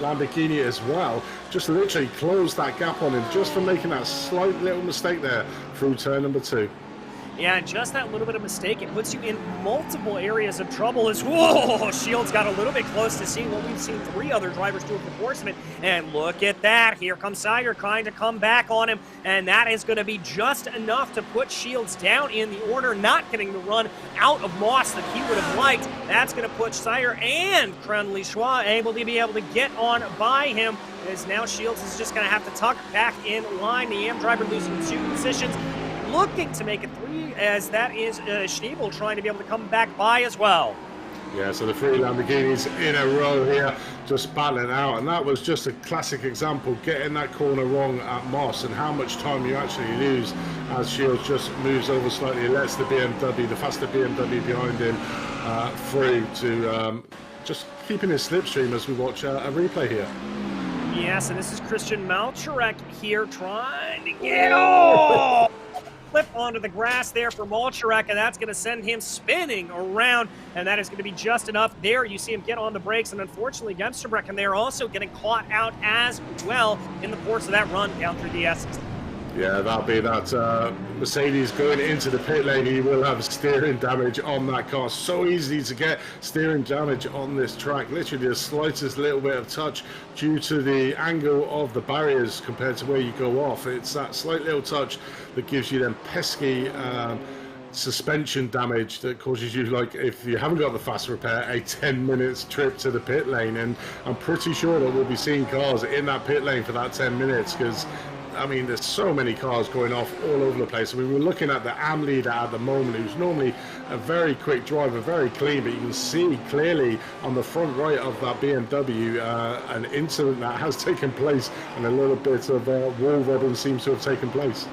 Lamborghini as well, just literally closed that gap on him just for making that slight little mistake there through turn number 2. Yeah, just that little bit of mistake, it puts you in multiple areas of trouble as, whoa, Shields got a little bit close to seeing what we've seen 3 other drivers do before Horseman. And look at that, here comes Sire trying to come back on him, and that is going to be just enough to put Shields down in the order, not getting the run out of Moss that he would have liked. That's going to put Sire and Crenley Schwa able to get on by him, as now Shields is just going to have to tuck back in line. The AM driver losing 2 positions, looking to make it 3, as that is Schneebel trying to be able to come back by as well. Yeah, so the 3 Lamborghinis in a row here, just battling out, and that was just a classic example, getting that corner wrong at Moss and how much time you actually lose as Shields just moves over slightly, lets the BMW, the faster BMW behind him, free to just keeping his slipstream as we watch a replay here. Yes, and this is Christian Malcherek here trying to get off. Flip onto the grass there for Malcherek, and that's going to send him spinning around, and that is going to be just enough there. You see him get on the brakes, and unfortunately, Gemsterbrecken there also getting caught out as well in the course of that run down through the S's. Yeah, that'll be that Mercedes going into the pit lane. He will have steering damage on that car. So easy to get steering damage on this track. Literally the slightest little bit of touch due to the angle of the barriers compared to where you go off. It's that slight little touch that gives you them pesky suspension damage that causes you, like, if you haven't got the fast repair, a 10 minutes trip to the pit lane. And I'm pretty sure that we'll be seeing cars in that pit lane for that 10 minutes because I mean, there's so many cars going off all over the place. I mean, we're looking at the AM leader at the moment, who's normally a very quick driver, very clean, but you can see clearly on the front right of that BMW an incident that has taken place, and a little bit of wall rubbing seems to have taken place.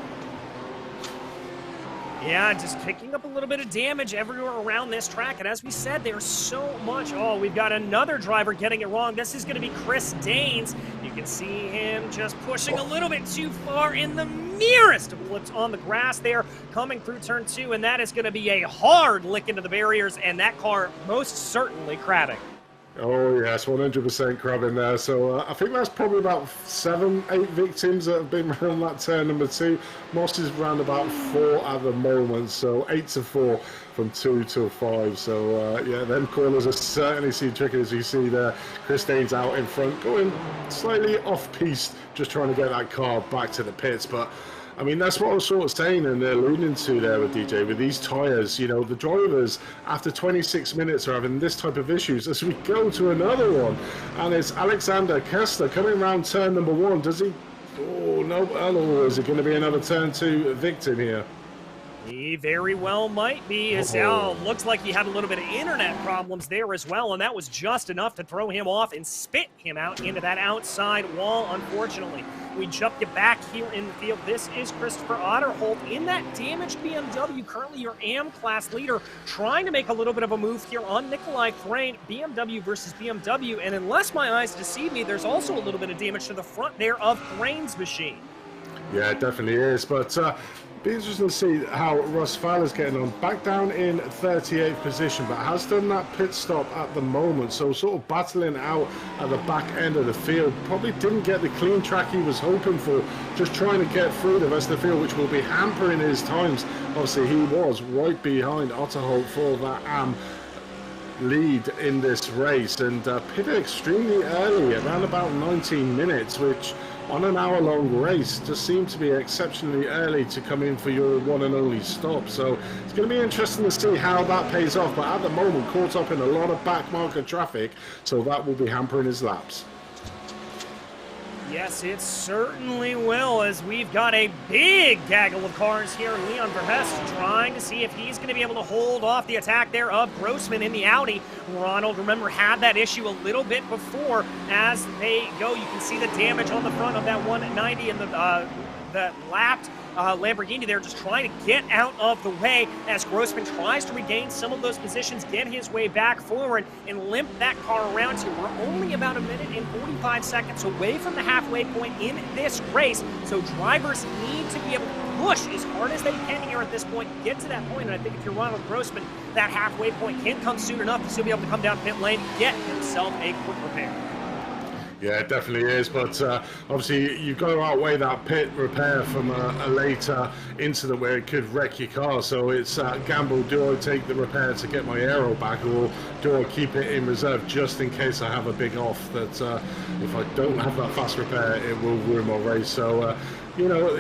Yeah, just picking up a little bit of damage everywhere around this track. And as we said, there's so much. Oh, we've got another driver getting it wrong. This is going to be Chris Danes. You can see him just pushing a little bit too far in the nearest of flips on the grass there, coming through turn 2. And that is going to be a hard lick into the barriers, and that car most certainly crabbing. Oh yes, 100% crab in there. So I think that's probably about 7, 8 victims that have been around that turn number 2. Moss is around about 4 at the moment, so 8 to 4 from 2 till 5. So yeah, them corners are certainly seem tricky, as you see there. Chris Dane's out in front, going slightly off-piste, just trying to get that car back to the pits. But I mean, that's what I was sort of saying and alluding to there with DJ, with these tyres, you know, the drivers after 26 minutes are having this type of issues. As we go to another one, and it's Alexander Kessler coming around turn number 1. Does he, oh no, or is it going to be another turn 2 victim here? He very well might be. Looks like he had a little bit of internet problems there as well, and that was just enough to throw him off and spit him out into that outside wall, unfortunately. We jump you back here in the field. This is Christopher Otterholt in that damaged BMW, currently your AM class leader, trying to make a little bit of a move here on Nikolai Crane. BMW versus BMW, and unless my eyes deceive me, there's also a little bit of damage to the front there of Crane's machine. Yeah, it definitely is, but be interesting to see how Russ Fowler's getting on. Back down in 38th position, but has done that pit stop at the moment, so sort of battling out at the back end of the field. Probably didn't get the clean track he was hoping for, just trying to get through the rest of the field, which will be hampering his times. Obviously, he was right behind Otterholt for that lead in this race, and pitted extremely early, around about 19 minutes, which on an hour-long race just seemed to be exceptionally early to come in for your one and only stop. So it's going to be interesting to see how that pays off, but at the moment caught up in a lot of back marker traffic, so that will be hampering his laps. Yes, it certainly will, as we've got a big gaggle of cars here. Leon Verhest trying to see if he's going to be able to hold off the attack there of Grossman in the Audi. Ronald, remember, had that issue a little bit before. As they go, you can see the damage on the front of that 190 and the lapped Lamborghini there, just trying to get out of the way as Grossman tries to regain some of those positions, get his way back forward, and limp that car around here. We're only about 1 minute and 45 seconds away from the halfway point in this race, so drivers need to be able to push as hard as they can here at this point, get to that point. And I think if you're Ronald Grossman, that halfway point can come soon enough to still be able to come down pit lane, get himself a quick repair. Yeah, it definitely is, but obviously you've got to outweigh that pit repair from a later incident where it could wreck your car. So it's gamble, do I take the repair to get my aero back, or do I keep it in reserve just in case I have a big off that if I don't have that fast repair, it will ruin my race. So, you know,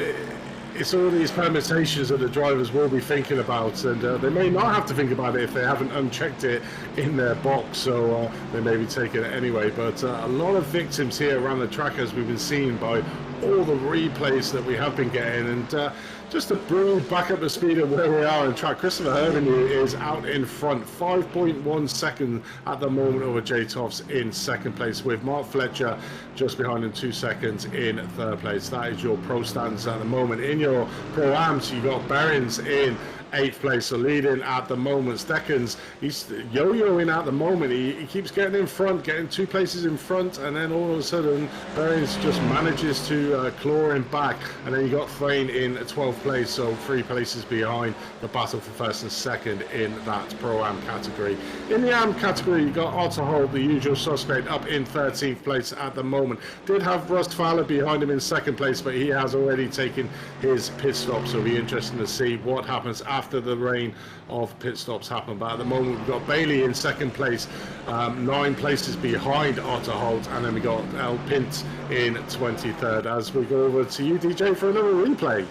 it's all these permutations that the drivers will be thinking about, and they may not have to think about it if they haven't unchecked it in their box, so they may be taking it anyway. But a lot of victims here around the track, as we've been seeing by all the replays that we have been getting. And just to bring back up the speed of where we are on track, Christopher Herveny is out in front, 5.1 seconds at the moment over Jay Toffs in second place, with Mark Fletcher just behind him 2 seconds in third place. That is your pro stands at the moment. In your pro-ams, you've got Behrens in 8th place, so leading at the moment. Steckens, he's yo-yoing at the moment. He keeps getting in front, getting 2 places in front, and then all of a sudden Behrens just manages to claw him back, and then you got Thane in 12th place, so 3 places behind the battle for first and second in that pro-am category. In the am category, you got Otterholt, the usual suspect, up in 13th place at the moment. Did have Russ Fowler behind him in second place, but he has already taken his pit stop, so it'll be interesting to see what happens after the reign of pit stops happen. But at the moment we've got Bailey in second place, 9 places behind Otterholt, and then we got El Pint in 23rd. As we go over to you, DJ, for another replay.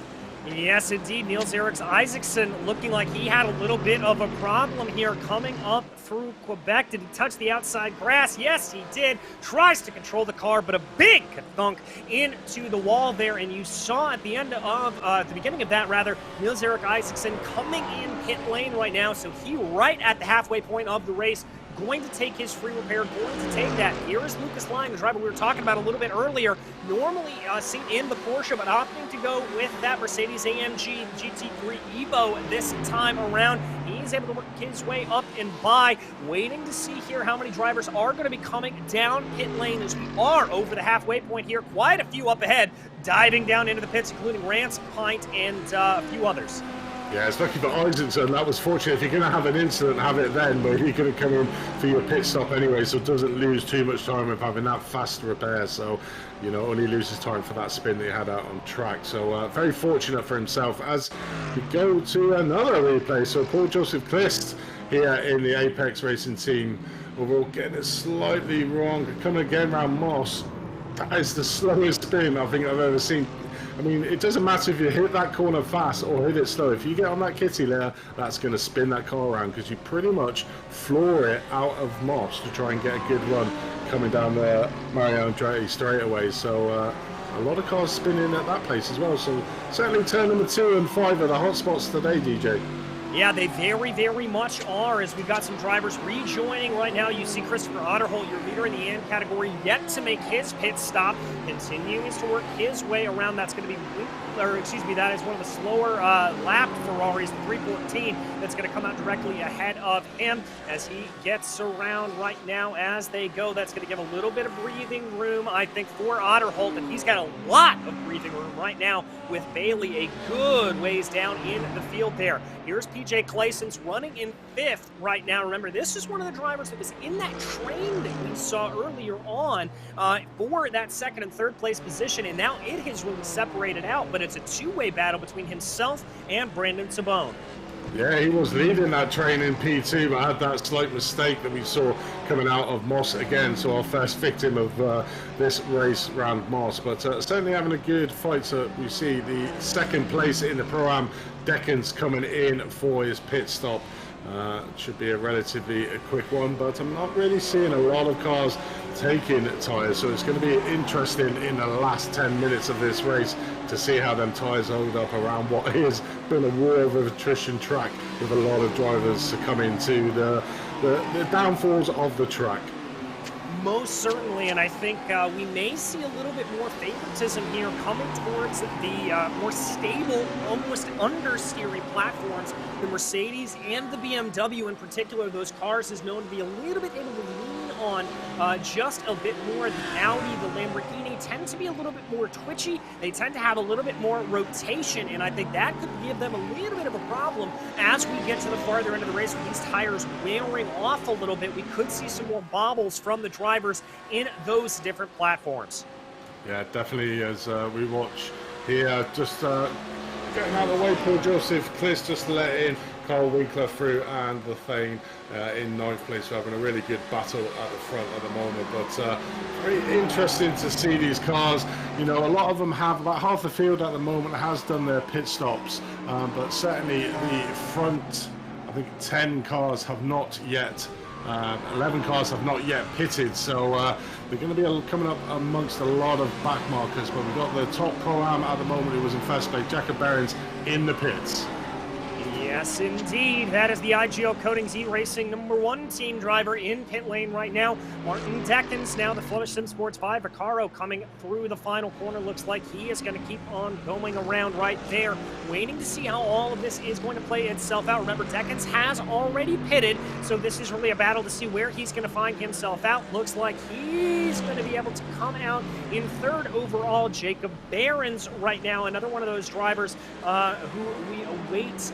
Yes, indeed. Niels-Erik Isaacson looking like he had a little bit of a problem here coming up through Quebec. Did he touch the outside grass? Yes, he did. Tries to control the car, but a big thunk into the wall there. And you saw at the end of, the beginning of that, rather, Niels-Erik Isaacson coming in pit lane right now. So he right at the halfway point of the race, going to take his free repair, going to take that. Here is Lucas Lang, the driver we were talking about a little bit earlier, normally seen in the Porsche, but opting to go with that Mercedes-AMG GT3 Evo this time around. He's able to work his way up and by, waiting to see here how many drivers are going to be coming down pit lane as we are over the halfway point here. Quite a few up ahead, diving down into the pits, including Rance, Pint, and a few others. Yeah, it's lucky for Isaacson. That was fortunate. If you're going to have an incident, have it then, but he could have come in for your pit stop anyway, so doesn't lose too much time with having that fast repair. So, you know, only loses time for that spin that he had out on track. So, very fortunate for himself. As we go to another replay, so Paul Joseph Clist here in the Apex Racing team. Overall, getting it slightly wrong. Coming again around Moss. That is the slowest spin I think I've ever seen. I mean, it doesn't matter if you hit that corner fast or hit it slow. If you get on that kitty there, that's going to spin that car around because you pretty much floor it out of Moss to try and get a good run coming down the Mario Andretti straightaway. So a lot of cars spinning at that place as well. So certainly turn number 2 and 5 are the hot spots today, DJ. Yeah, they very, very much are, as we've got some drivers rejoining right now. You see Christopher Otterholt, your leader in the AN category, yet to make his pit stop, continues to work his way around. That's going to be, that is one of the slower lapped Ferraris, the 314, that's going to come out directly ahead of him as he gets around right now as they go. That's going to give a little bit of breathing room, I think, for Otterholt, and he's got a lot of breathing room right now with Bailey a good ways down in the field there. Here's PJ Clayson's running in 5th right now. Remember, this is one of the drivers that was in that train that we saw earlier on for that 2nd and 3rd place position, and now it has really separated out, but it's a two-way battle between himself and Brandon Sabone. Yeah, he was leading that train in P2, but had that slight mistake that we saw coming out of Moss again. So our first victim of this race round Moss, but certainly having a good fight. So we see the 2nd place in the Pro-Am, Deckens coming in for his pit stop. Should be a relatively quick one, but I'm not really seeing a lot of cars taking tyres, so it's going to be interesting in the last 10 minutes of this race to see how them tyres hold up around what has been a war of attrition track with a lot of drivers succumbing to the downfalls of the track. Most certainly, and I think we may see a little bit more favoritism here coming towards the more stable, almost understeering platforms. The Mercedes and the BMW in particular, those cars is known to be a little bit able to lean on just a bit more. The Audi, the Lamborghini tend to be a little bit more twitchy. They tend to have a little bit more rotation, and I think that could give them a little bit of a problem as we get to the farther end of the race with these tires wearing off a little bit. We could see some more bobbles from the drivers in those different platforms. Yeah, definitely, as we watch here, just getting out of the way, Paul Joseph Clist just to let in Carl Winkler through, and the Thane in 9th place. We're having a really good battle at the front at the moment, but very interesting to see these cars. You know, a lot of them have, about half the field at the moment has done their pit stops, but certainly the front, I think 10 cars have not yet 11 cars have not yet pitted, so they're going to be coming up amongst a lot of back markers. But we've got the top Pro-Am at the moment who was in first place, Jacob Behrens, in the pits. Yes, indeed. That is the IGL Coatings E-Racing #1 team driver in pit lane right now. Martin Deckens, now the Flemish Sim Sports 5 Recaro coming through the final corner. Looks like he is going to keep on going around right there, waiting to see how all of this is going to play itself out. Remember, Deckens has already pitted, so this is really a battle to see where he's going to find himself out. Looks like he's going to be able to come out in 3rd overall. Jacob Behrens right now, another one of those drivers who we await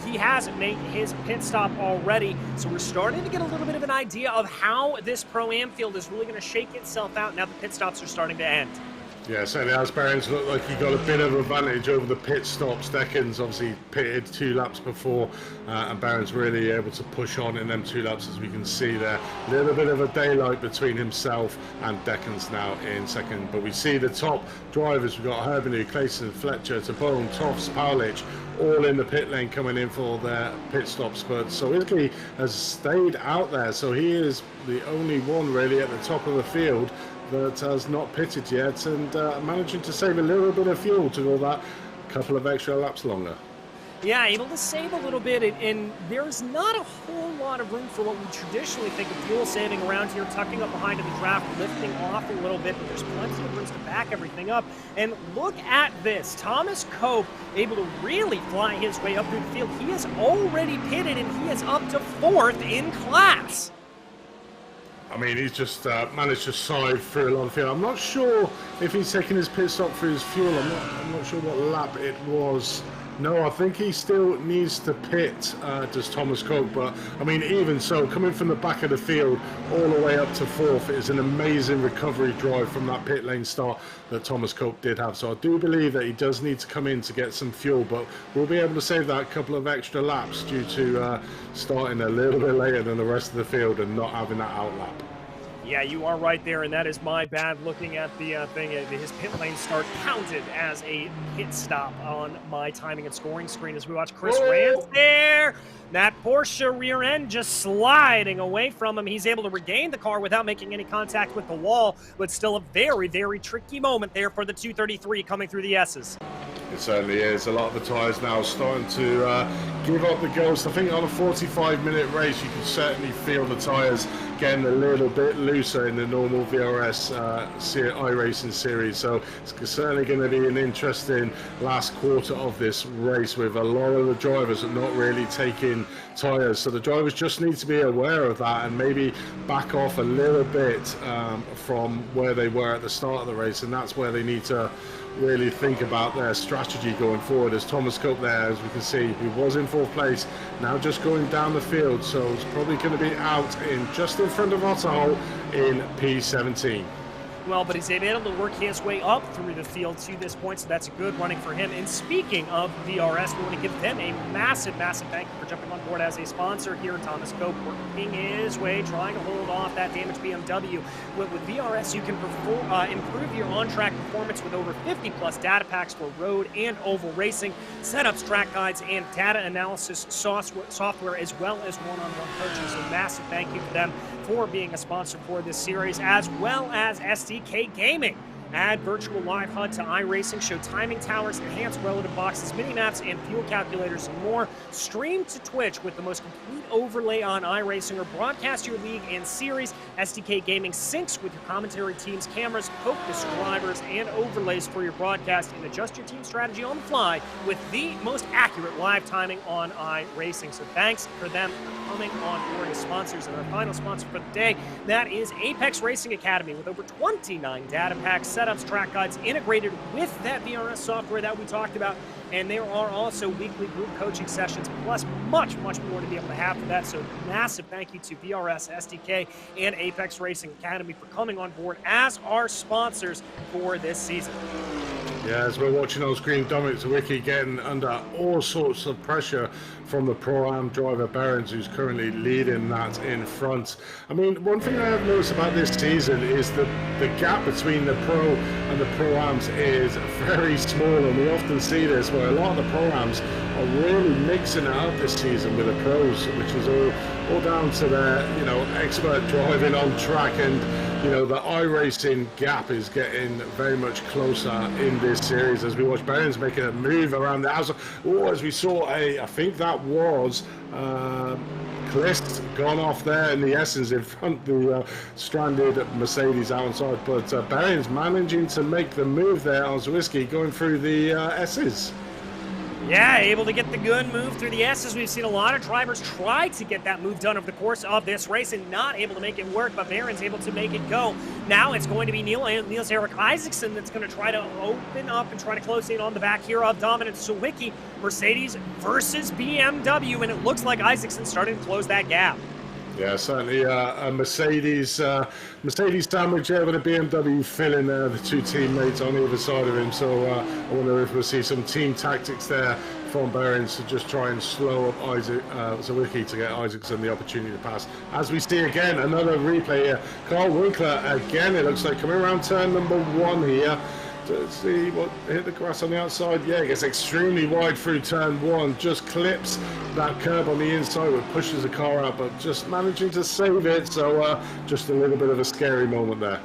he hasn't made his pit stop already, so we're starting to get a little bit of an idea of how this Pro-Am field is really going to shake itself out now the pit stops are starting to end. Yeah, certainly as Behrens looked like he got a bit of advantage over the pit stops. Deckens obviously pitted 2 laps before, and Behrens really able to push on in them 2 laps, as we can see there. A little bit of a daylight between himself and Deckens now in 2nd. But we see the top drivers. We've got Herbenu, Clayson, Fletcher, Tabone, Toffs, Paulich, all in the pit lane coming in for their pit stops. But so Italy has stayed out there, so he is the only one really at the top of the field that has not pitted yet, and managing to save a little bit of fuel to go that couple of extra laps longer. Yeah, able to save a little bit, and there's not a whole lot of room for what we traditionally think of fuel saving around here, tucking up behind in the draft, lifting off a little bit, but there's plenty of room to back everything up. And look at this, Thomas Cope able to really fly his way up through the field. He has already pitted, and he is up to 4th in class. I mean, he's just managed to side through a lot of field. I'm not sure if he's taking his pit stop for his fuel. I'm not sure what lap it was No, I think he still needs to pit, does Thomas Cook. But, I mean, even so, coming from the back of the field all the way up to fourth, it is an amazing recovery drive from that pit lane start that Thomas Cook did have. So I do believe that he does need to come in to get some fuel, but we'll be able to save that couple of extra laps due to starting a little bit later than the rest of the field and not having that outlap. Yeah, you are right there, and that is my bad looking at the thing. His pit lane start counted as a pit stop on my timing and scoring screen as we watch Chris Rance there. That Porsche rear end just sliding away from him. He's able to regain the car without making any contact with the wall, but still a very, very tricky moment there for the 233 coming through the S's. It certainly is. A lot of the tyres now starting to give up the ghost. I think on a 45-minute race, you can certainly feel the tyres getting a little bit looser in the normal VRS iRacing series. So it's certainly going to be an interesting last quarter of this race with a lot of the drivers not really taking tyres. So the drivers just need to be aware of that and maybe back off a little bit from where they were at the start of the race. And that's where they need to really think about their strategy going forward. As Thomas Cook there, as we can see, he was in fourth place, now just going down the field, so it's probably going to be out in just in front of Otterholt in P17. Well, but he's able to work his way up through the field to this point, so that's a good running for him. And speaking of VRS, we want to give them a massive, massive thank you for jumping on board as a sponsor here. Thomas Cope working his way, trying to hold off that damaged BMW. With VRS, you can improve your on-track performance with over 50-plus data packs for road and oval racing, setups, track guides, and data analysis software, as well as one-on-one coaching. So massive thank you to them for being a sponsor for this series, as well as SDK Gaming. Add virtual live HUD to iRacing, show timing towers, enhance relative boxes, mini-maps, and fuel calculators, and more. Stream to Twitch with the most complete overlay on iRacing, or broadcast your league and series. SDK Gaming syncs with your commentary team's cameras, focus drivers, and overlays for your broadcast, and adjust your team strategy on the fly with the most accurate live timing on iRacing. So thanks for them coming on board as sponsors. And our final sponsor for the day, that is Apex Racing Academy, with over 29 data packs, setups, track guides integrated with that VRS software that we talked about. And there are also weekly group coaching sessions, plus much, much more to be able to have for that. So massive thank you to VRS, SDK, and Apex Racing Academy for coming on board as our sponsors for this season. Yeah, as we're watching on screen, Dominic Zawicki getting under all sorts of pressure from the Pro-Am driver Behrens, who's currently leading that in front. I mean, one thing I have noticed about this season is that the gap between the Pro and the Pro-Ams is very small, and we often see this where a lot of the Pro-Ams are really mixing it up this season with the Pros, which is all down to their, expert driving on track. And the iRacing gap is getting very much closer in this series as we watch Behrens making a move around the outside. As we saw I think that was Clist gone off there in the Essence in front of the stranded Mercedes outside. But Behrens managing to make the move there on Zawicki going through the S's. Yeah, able to get the good move through the S's. We've seen a lot of drivers try to get that move done over the course of this race and not able to make it work, but Behrens able to make it go. Now it's going to be Niels-Erik Isaacson that's going to try to open up and try to close in on the back here of dominant Zawicki. Mercedes versus BMW, and it looks like Isaacson's starting to close that gap. Yeah, certainly a Mercedes sandwich there with a BMW filling the two teammates on either side of him. So I wonder if we'll see some team tactics there from Behrens to just try and slow up Zawicki to get Isaacson the opportunity to pass. As we see again, another replay here. Carl Winkler again, it looks like coming around turn number 1 here. Let's see what hit the grass on the outside. Yeah, it gets extremely wide through turn 1, just clips that curb on the inside, which pushes the car out, but just managing to save it. So just a little bit of a scary moment there.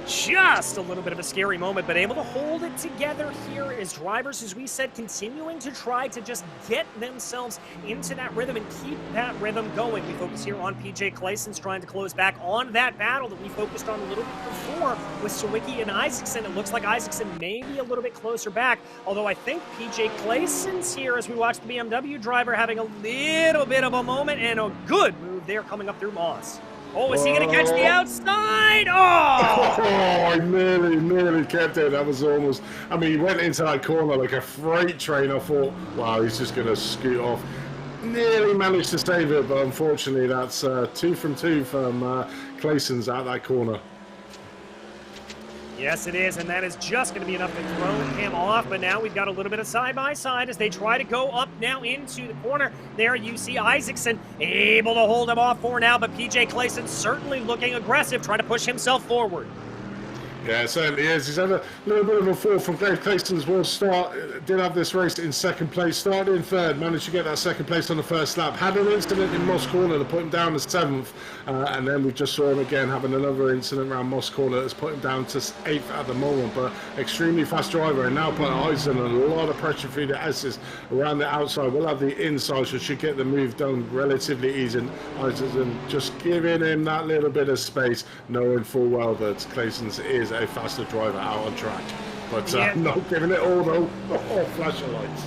Just a little bit of a scary moment, but able to hold it together here as drivers, as we said, continuing to try to just get themselves into that rhythm and keep that rhythm going. We focus here on PJ Clayson's trying to close back on that battle that we focused on a little bit before with Zawicki and Isaacson. It looks like Isaacson may be a little bit closer back, although I think PJ Clayson's here as we watch the BMW driver having a little bit of a moment and a good move there coming up through Moss. Oh, is he going to catch the outside? Oh! Oh, I nearly kept it. That was almost... I mean, he went into that corner like a freight train. I thought, wow, he's just going to scoot off. Nearly managed to save it, but unfortunately that's 2 from 2 from Clayson's at that corner. Yes, it is, and that is just going to be enough to throw him off, but now we've got a little bit of side-by-side as they try to go up now into the corner. There you see Isaacson able to hold him off for now, but PJ Clayson certainly looking aggressive, trying to push himself forward. Yeah, it certainly is. He's had a little bit of a fall from Clayson's will start. Did have this race in second place, started in third, managed to get that second place on the first lap. Had an incident in Moss Corner to put him down to 7th, and then we just saw him again having another incident around Moss Corner that's put him down to 8th at the moment. But extremely fast driver, and now putting eyes on a lot of pressure through the S's around the outside. We'll have the inside, so should get the move done relatively easy. And Isaacson just giving him that little bit of space, knowing full well that Clayson's is a faster driver out on track, but not giving it all though. Oh, flashing lights.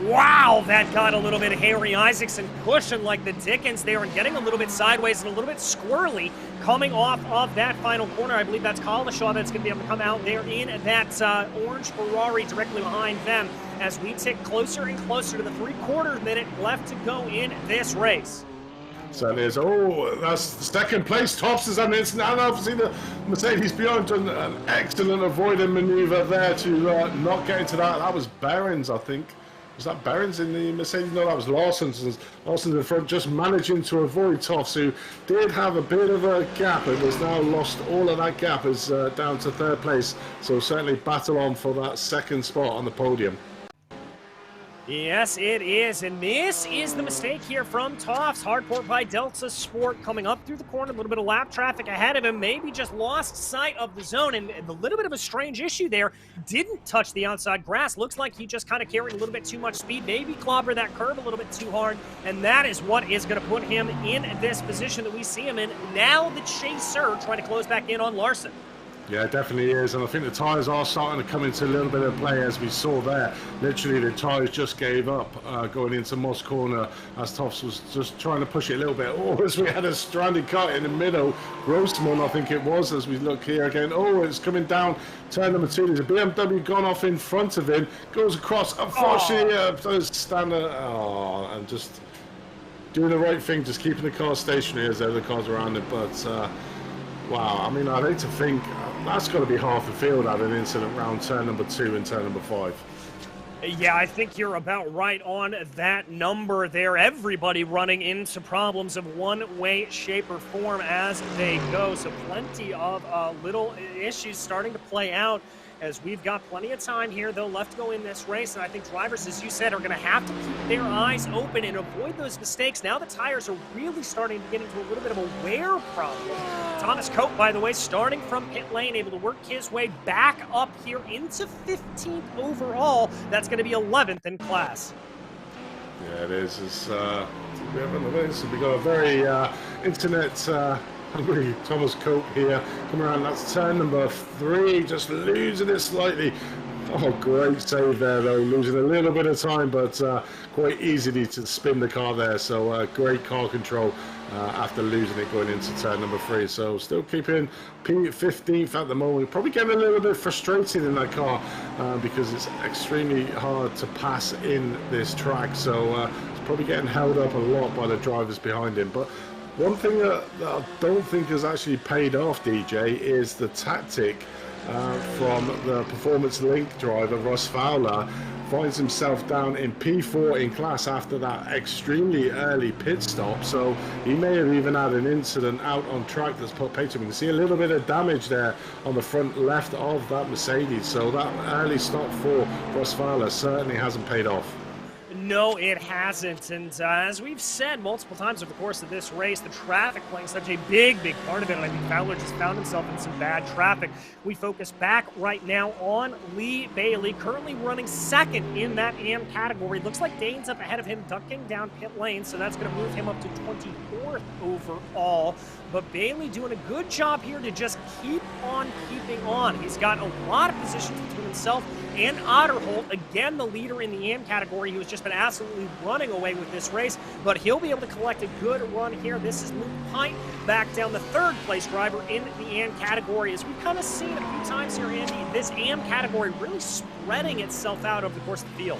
Wow, that got a little bit hairy. Isaacson pushing like the Dickens there and getting a little bit sideways and a little bit squirrely coming off of that final corner. I believe that's Collishaw that's going to be able to come out there in that orange Ferrari directly behind them as we tick closer and closer to the 3/4 minute left to go in this race. So there's, that's second place. Tops is an instant, and obviously the Mercedes beyond done an excellent avoiding maneuver there to not get into that. That was Behrens, I think. Was that Behrens in the Mercedes? No, that was Lawson's. Lawson's in front, just managing to avoid Toffs, who did have a bit of a gap and has now lost all of that gap, is down to 3rd place. So certainly battle on for that 2nd spot on the podium. Yes, it is, and this is the mistake here from Toffs. Hardport by Delta Sport coming up through the corner, a little bit of lap traffic ahead of him, maybe just lost sight of the zone, and a little bit of a strange issue there. Didn't touch the outside grass. Looks like he just kind of carried a little bit too much speed, maybe clobbered that curve a little bit too hard, and that is what is going to put him in this position that we see him in. Now the chaser trying to close back in on Larson. Yeah, it definitely is, and I think the tyres are starting to come into a little bit of play, as we saw there. Literally, the tyres just gave up going into Moss Corner as Toffs was just trying to push it a little bit. Oh, as we had a stranded car in the middle. Grossman, I think it was, as we look here again. Oh, it's coming down turn number 2. There's a BMW gone off in front of him, goes across. Unfortunately, standard. Oh, and just doing the right thing, just keeping the car stationary as the other cars around it. But wow, I mean, I'd hate to think that's got to be half the field had an incident around turn number 2 and turn number 5. Yeah, I think you're about right on that number there. Everybody running into problems of one way, shape, or form as they go. So plenty of little issues starting to play out as we've got plenty of time here, though, left to go in this race. And I think drivers, as you said, are going to have to keep their eyes open and avoid those mistakes. Now the tires are really starting to get into a little bit of a wear problem. Thomas Cope, by the way, starting from pit lane, able to work his way back up here into 15th overall. That's going to be 11th in class. Yeah, it is. We got a very internet hungry Thomas Cope here. Come around, that's turn number 3, just losing it slightly. Oh, great save there though, losing a little bit of time, but quite easily to spin the car there. So great car control after losing it going into turn number 3. So still keeping 15th at the moment. Probably getting a little bit frustrated in that car because it's extremely hard to pass in this track. So it's probably getting held up a lot by the drivers behind him. But one thing that I don't think has actually paid off, DJ, is the tactic from the Performance Link driver, Russ Fowler. Finds himself down in P4 in class after that extremely early pit stop. So he may have even had an incident out on track that's put paid to him. You can see a little bit of damage there on the front left of that Mercedes. So that early stop for Russ Fowler certainly hasn't paid off. No, it hasn't, and as we've said multiple times over the course of this race, the traffic playing such a big part of it, and I think Fowler just found himself in some bad traffic. We focus back right now on Lee Bailey, currently running 2nd in that AM category. Looks like Dane's up ahead of him, ducking down pit lane, so that's going to move him up to 24th overall. But Bailey doing a good job here to just keep on keeping on. He's got a lot of positions between himself and Otterholt, again the leader in the AM category, who has just been absolutely running away with this race, but he'll be able to collect a good run here. This is Luke Pint back down, the third place driver in the AM category. As we've kind of seen a few times here, Andy, this AM category really spreading itself out over the course of the field.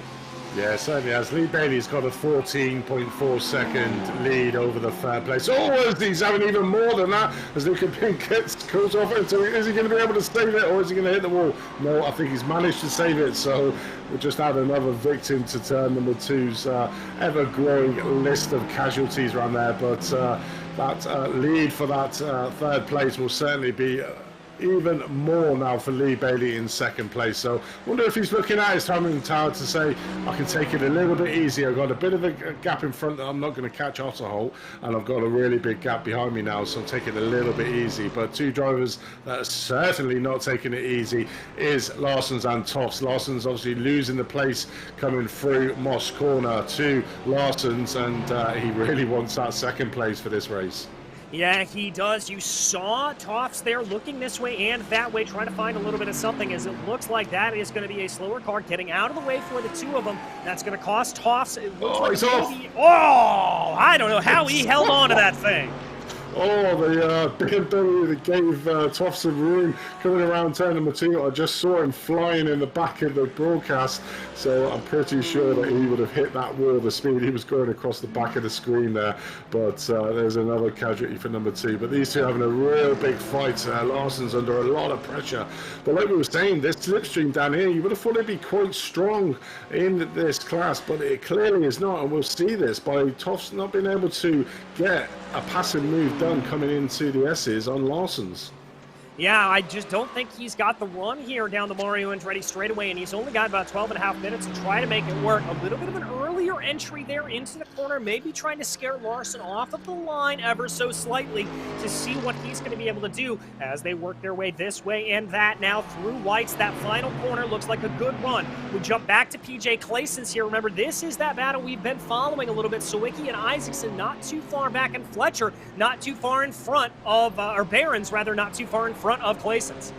Yeah, certainly has. Lee Bailey's got a 14.4 second lead over the third place. Oh, he's having even more than that as Luca Pink goes off it. So is he going to be able to save it, or is he going to hit the wall? No, I think he's managed to save it. So we'll just add another victim to turn number two's ever-growing list of casualties around there. But that lead for that third place will certainly be even more now for Lee Bailey in second place. So I wonder if he's looking at his timing tower to say, I can take it a little bit easier. I've got a bit of a gap in front that I'm not going to catch Otterholt, and I've got a really big gap behind me now, so I'm taking it a little bit easy. But two drivers that are certainly not taking it easy is Larson's and Toffs. Larson's obviously losing the place coming through Moss Corner to Larson's, and he really wants that second place for this race. Yeah, he does. You saw Toffs there looking this way and that way, trying to find a little bit of something, as it looks like that is going to be a slower car getting out of the way for the two of them. That's going to cost Toffs. It looks like he's off. Oh, I don't know how he held on to that thing. Oh, the BMW that gave Toffs a room coming around turn number two. I just saw him flying in the back of the broadcast, so I'm pretty sure that he would have hit that wall, the speed he was going across the back of the screen there. But there's another casualty for number two. But these two having a real big fight. Larson's under a lot of pressure. But like we were saying, this slipstream down here, you would have thought it'd be quite strong in this class, but it clearly is not. And we'll see this by Toffs not being able to get a passing move done coming into the S's on Larson's. Yeah, I just don't think he's got the run here down the Mario Andretti straightaway, and he's only got about 12.5 minutes to try to make it work. A little bit of an earlier entry there into the corner, maybe trying to scare Larson off of the line ever so slightly to see what he's going to be able to do as they work their way this way and that. Now through White's, that final corner looks like a good run. We jump back to PJ Clayson's here. Remember, this is that battle we've been following a little bit. Sawicki and Isaacson not too far back, and Fletcher not too far in front of, or Barons rather, not too far in front of Clayson's.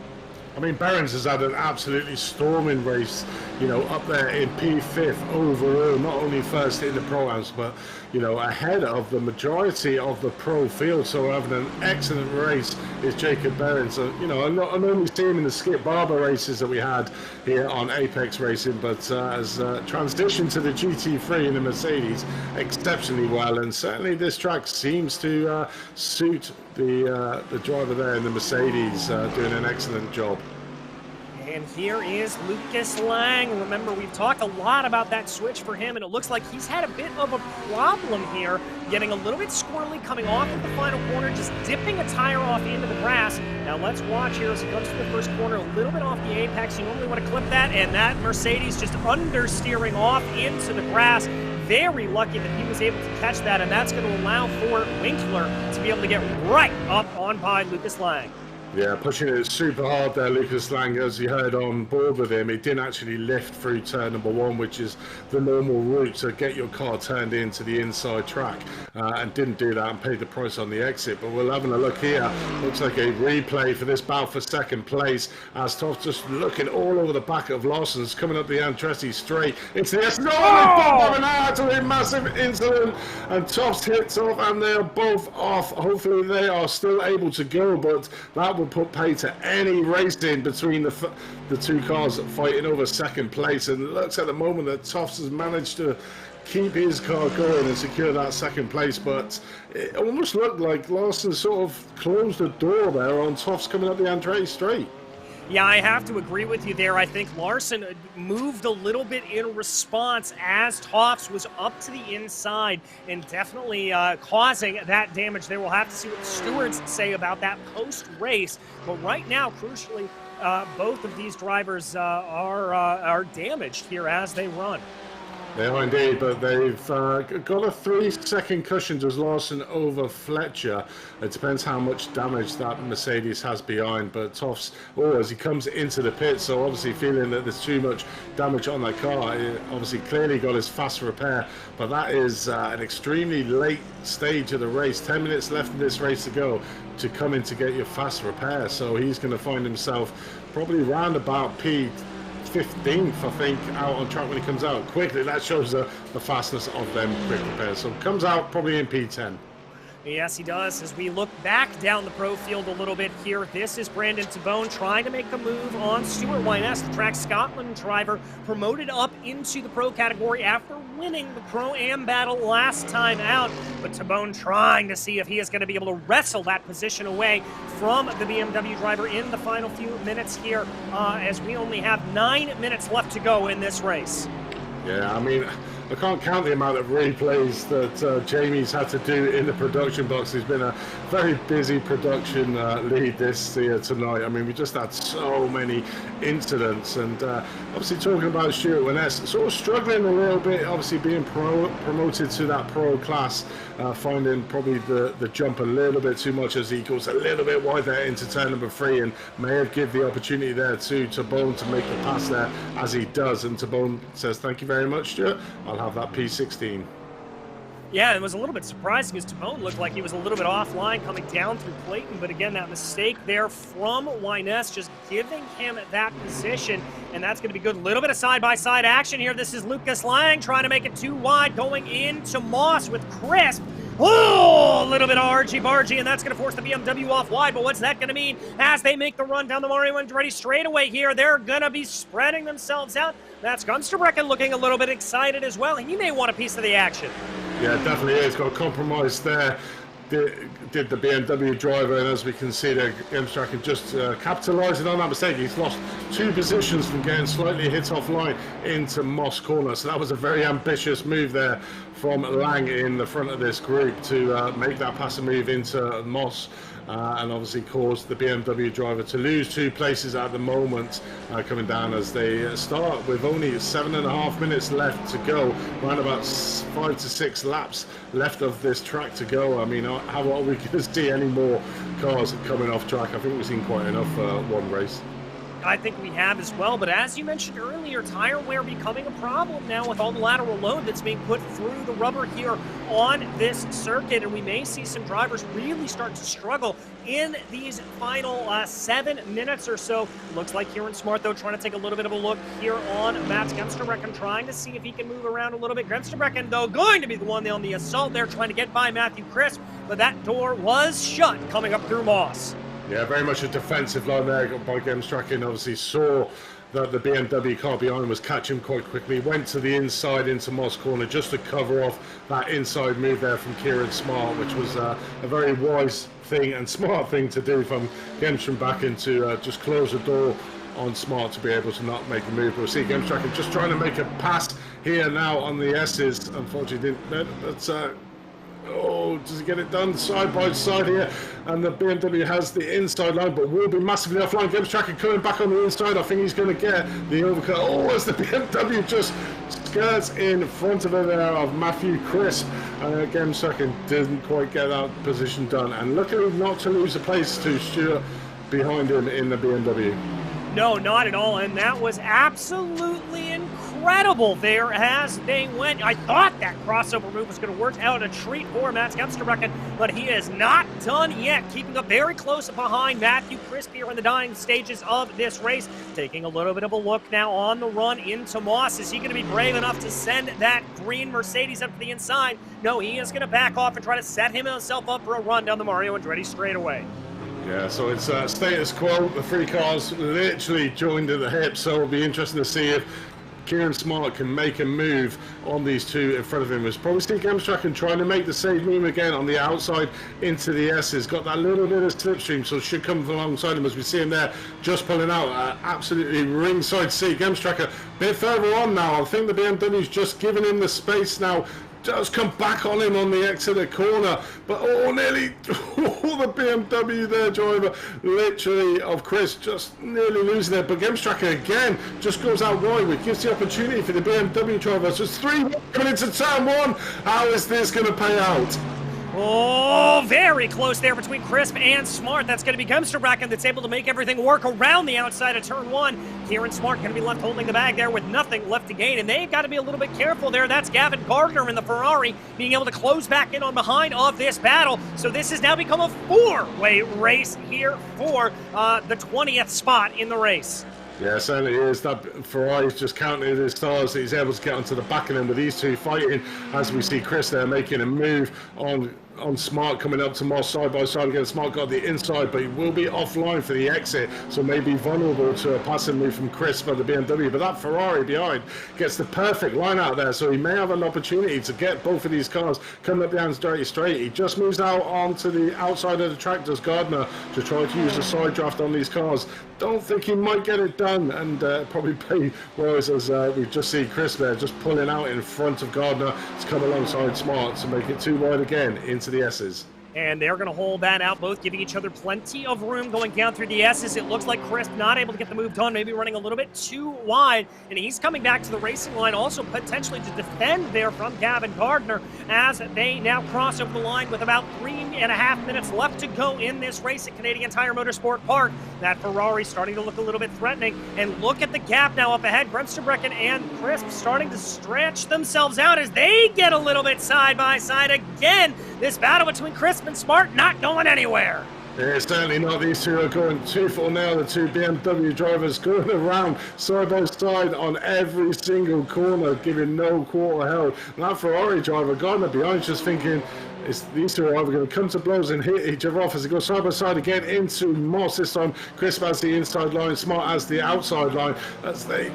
I mean, Barons has had an absolutely storming race, you know, up there in P5 overall, not only first in the Pro-Ams, but, you know, ahead of the majority of the pro field. So having an excellent race is Jacob Barons. So, you know, I normally see him in the Skip Barber races that we had here on Apex Racing, but has transitioned to the GT3 in the Mercedes exceptionally well, and certainly this track seems to suit the driver there in the Mercedes, doing an excellent job. And here is Lucas Lang. Remember, we've talked a lot about that switch for him, and it looks like he's had a bit of a problem here, getting a little bit squirrely coming off of the final corner, just dipping a tire off into the grass. Now let's watch here as he comes to the first corner, a little bit off the apex. You normally want to clip that, and that Mercedes just understeering off into the grass. Very lucky that he was able to catch that, and that's going to allow for Winkler to be able to get right up on by Lucas Lang. Yeah, pushing it super hard there, Lucas Lang, as you heard on board with him. He didn't actually lift through turn number one, which is the normal route to get your car turned into the inside track, and didn't do that and paid the price on the exit. But we're having a look here. Looks like a replay for this battle for second place, as Toff just looking all over the back of Larson's, coming up the Andretti straight into the S. No, they both having an absolutely massive incident, and Toff's hits off, and they're both off. Hopefully they are still able to go, but that will put pay to any racing between the two cars fighting over second place. And it looks at the moment that Toffs has managed to keep his car going and secure that second place, but it almost looked like Larson sort of closed the door there on Toffs coming up the Andretti straight. Yeah, I have to agree with you there. I think Larson moved a little bit in response as Toffs was up to the inside and definitely causing that damage there. We'll have to see what the stewards say about that post-race. But right now, crucially, both of these drivers are damaged here as they run. They are indeed, but they've got a 3-second cushion as Larson over Fletcher. It depends how much damage that Mercedes has behind, but Toffs, as he comes into the pit, so obviously feeling that there's too much damage on that car, he obviously clearly got his fast repair, but that is an extremely late stage of the race, 10 minutes left in this race to go, to come in to get your fast repair, so he's going to find himself probably round about P3 15th, I think, out on track when he comes out. Quickly, that shows the fastness of them quick repairs. So comes out probably in P10. Yes, he does. As we look back down the pro field a little bit here, this is Brandon Tabone trying to make the move on Stuart Wyness, the Track Scotland driver, promoted up into the pro category after winning the Pro-Am battle last time out. But Tabone trying to see if he is going to be able to wrestle that position away from the BMW driver in the final few minutes here, as we only have 9 minutes left to go in this race. Yeah, I mean, I can't count the amount of replays that Jamie's had to do in the production box. There's been a very busy production lead this year tonight. I mean, we just had so many incidents, and obviously talking about Stuart Wyness, sort of struggling a little bit, obviously being promoted to that pro class, finding probably the jump a little bit too much as he goes a little bit wide there into turn number 3, and may have given the opportunity there to Tabone to make the pass there as he does, and Tabone says, "Thank you very much, Stuart. I'll have that P16. Yeah, it was a little bit surprising as Tabone looked like he was a little bit offline coming down through Clayton, but again, that mistake there from Wyness just giving him that position, and that's going to be good. A little bit of side-by-side action here. This is Lucas Lang trying to make it too wide, going into Moss with Crisp. Oh, a little bit of argy-bargy, and that's going to force the BMW off wide, but what's that going to mean as they make the run down the Mario Andretti straightaway here? They're going to be spreading themselves out. That's Gunsterbrecken looking a little bit excited as well. He may want a piece of the action. Yeah, it definitely is. Got a compromise there. Did the BMW driver, and as we can see there, Gamestrack just capitalising on that mistake. He's lost 2 positions from getting slightly hit offline into Moss corner, so that was a very ambitious move there from Lang in the front of this group to make that pass and move into Moss, and obviously caused the BMW driver to lose 2 places at the moment, coming down as they start with only 7.5 minutes left to go, around about 5 to 6 laps left of this track to go. I mean, how are we going to see any more cars coming off track? I think we've seen quite enough one race. I think we have as well, but as you mentioned earlier, tire wear becoming a problem now with all the lateral load that's being put through the rubber here on this circuit, and we may see some drivers really start to struggle in these final 7 minutes or so. Looks like Kieran Smart, though, trying to take a little bit of a look here on Mats Gunsterbrecken, trying to see if he can move around a little bit. Gunsterbrecken, though, going to be the one on the assault there, trying to get by Matthew Crisp, but that door was shut coming up through Moss. Yeah, very much a defensive line there by Gamestrack, and obviously saw that the BMW car behind was catching quite quickly. Went to the inside into Moss corner just to cover off that inside move there from Kieran Smart, which was a very wise thing and smart thing to do from Gamestrack to just close the door on Smart to be able to not make a move. We'll see Gamestrack just trying to make a pass here now on the S's. Unfortunately, that's oh, does he get it done side by side here? And the BMW has the inside line, but will be massively offline. Gamestrack coming back on the inside. I think he's going to get the overcut. Oh, as the BMW just skirts in front of her there of Matthew Crisp. And Gamestrack didn't quite get that position done. And luckily not to lose a place to Stuart behind him in the BMW. No, not at all, and that was absolutely incredible there as they went. I thought that crossover move was going to work out a treat for Mats Gunsterbrecken, but he is not done yet, keeping up very close behind Matthew Crisp here in the dying stages of this race. Taking a little bit of a look now on the run into Moss. Is he going to be brave enough to send that green Mercedes up to the inside? No, he is going to back off and try to set himself up for a run down the Mario Andretti straightaway. Yeah, so it's status quo. The 3 cars literally joined at the hip, so it'll be interesting to see if Kieran Smart can make a move on these 2 in front of him. It's probably Steve Gamestrack trying to make the same move again on the outside into the S's. Got that little bit of slipstream, so should come alongside him as we see him there, just pulling out. Absolutely ringside seat. Gamestrack a bit further on now. I think the BMW's just giving him the space now. Does come back on him on the exit of the corner, but nearly the BMW there, driver, literally of Chris, just nearly losing it. But Gamestrack again just goes out wide, which gives the opportunity for the BMW driver. So it's 3 coming into turn 1. How is this going to pay out? Oh, very close there between Crisp and Smart. That's going to be Gunsterbrecken that's able to make everything work around the outside of turn 1. Kieran Smart going to be left holding the bag there with nothing left to gain, and they've got to be a little bit careful there. That's Gavin Gardner in the Ferrari being able to close back in on behind of this battle. So this has now become a 4-way race here for the 20th spot in the race. Yeah, certainly is. That Ferrari's just counting his stars. He's able to get onto the back of them with these two fighting. As we see Chris there making a move on Smart coming up to Moss side by side again. Smart got the inside, but he will be offline for the exit, so may be vulnerable to a passing move from Chris for the BMW. But that Ferrari behind gets the perfect line out there, so he may have an opportunity to get both of these cars coming up behind straight. He just moves out onto the outside of the track, does Gardner, to try to use a side draft on these cars. Don't think he might get it done, and probably pay well as we just see Chris there just pulling out in front of Gardner to come alongside Smart to make it too wide again into the S's. And they're going to hold that out, both giving each other plenty of room going down through the S's. It looks like Chris not able to get the move done, maybe running a little bit too wide. And he's coming back to the racing line, also potentially to defend there from Gavin Gardner as they now cross over the line with about 3.5 minutes left to go in this race at Canadian Tire Motorsport Park. That Ferrari starting to look a little bit threatening. And look at the gap now up ahead. Bremsterbrecken and Crisp starting to stretch themselves out as they get a little bit side by side again. This battle between Crisp and Smart not going anywhere. Yeah, certainly not. These two are going too full now. The two BMW drivers going around side by side on every single corner, giving no quarter held. And that Ferrari driver, Gardner behind, just thinking, these two are either going to come to blows and hit each other off as they go side by side again into Moss. This time, Crisp has the inside line, Smart has the outside line. As they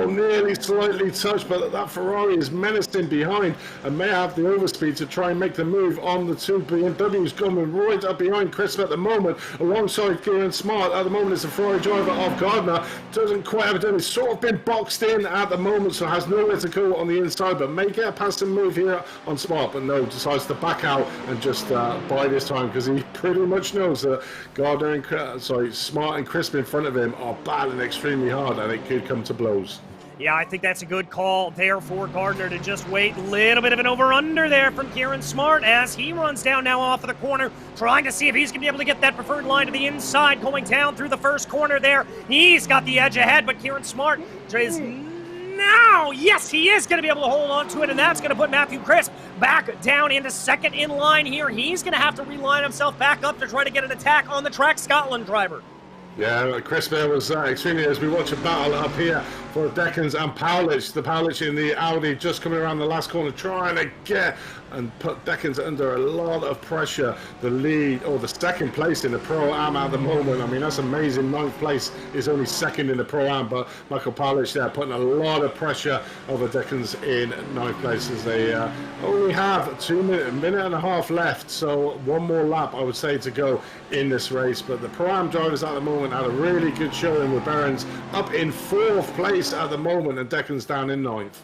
nearly slightly touch, but that Ferrari is menacing behind and may have the overspeed to try and make the move on the two BMWs coming right up behind Crisp at the moment, alongside Kieran Smart. At the moment, it's the Ferrari driver of Gardner. Doesn't quite have it done. He's sort of been boxed in at the moment, so has nowhere to go on the inside, but may get a passing move here on Smart, but no, decides to back out and just buy this time because he pretty much knows that Gardner and Smart and Crisp in front of him are battling extremely hard and it could come to blows. Yeah, I think that's a good call there for Gardner to just wait. A little bit of an over-under there from Kieran Smart as he runs down now off of the corner, trying to see if he's going to be able to get that preferred line to the inside, going down through the first corner there. He's got the edge ahead, but Kieran Smart is now, yes, he is going to be able to hold on to it, and that's going to put Matthew Crisp back down into second in line here. He's going to have to reline himself back up to try to get an attack on the Track Scotland driver. Yeah, Chris there was extremely, as we watch a battle up here for Deckens and Powlich. The Powlich in the Audi just coming around the last corner, trying to get and put Deckens under a lot of pressure. The lead, or the second place in the Pro-Am at the moment. I mean, that's amazing. 9th place is only second in the Pro-Am, but Michael Powlich there putting a lot of pressure over Deckens in 9th place as they only have a minute and a half left. So one more lap, I would say, to go in this race. But the Pro-Am drivers at the moment had a really good showing with Behrens up in 4th place at the moment and Deckens down in 9th.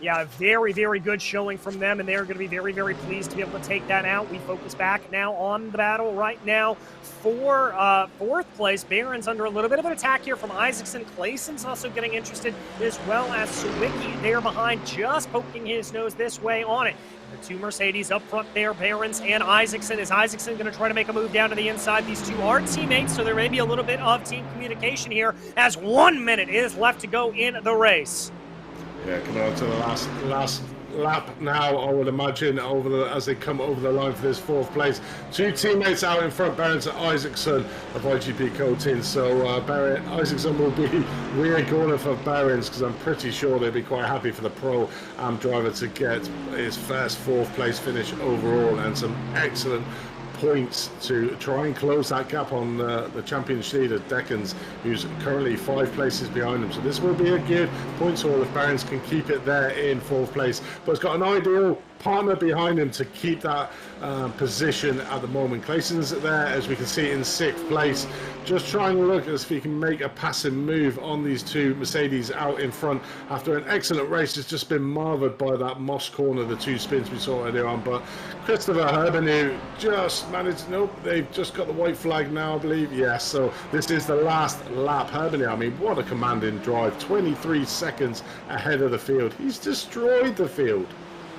Yeah, very, very good showing from them, and they're going to be very, very pleased to be able to take that out. We focus back now on the battle right now for 4th place. Barron's under a little bit of an attack here from Isaacson. Clayson's also getting interested, as well as Sawicki there behind, just poking his nose this way on it. The two Mercedes up front there, Barron's and Isaacson. Is Isaacson going to try to make a move down to the inside? These two are teammates, so there may be a little bit of team communication here as 1 minute is left to go in the race. Yeah, coming on to the last lap now, I would imagine, as they come over the line for this 4th place. Two teammates out in front, Behrens and Isaacson of IGP Coating. So Isaacson will be rear corner for Behrens because I'm pretty sure they'll be quite happy for the Pro-Am driver to get his first 4th place finish overall and some excellent points to try and close that gap on the championship leader Deckens, who's currently 5 places behind him. So this will be a good points haul if Behrens can keep it there in 4th place, but it's got an ideal partner behind him to keep that position at the moment. Clayson's there, as we can see, in 6th place, just trying to look as if he can make a passing move on these two Mercedes out in front after an excellent race. It's just been marvelled by that Moss corner, the 2 spins we saw earlier on, but Christopher Herbeneau just managed, nope, they've just got the white flag now, I believe. Yes, so this is the last lap. Herbeneau, I mean, what a commanding drive, 23 seconds ahead of the field. He's destroyed the field.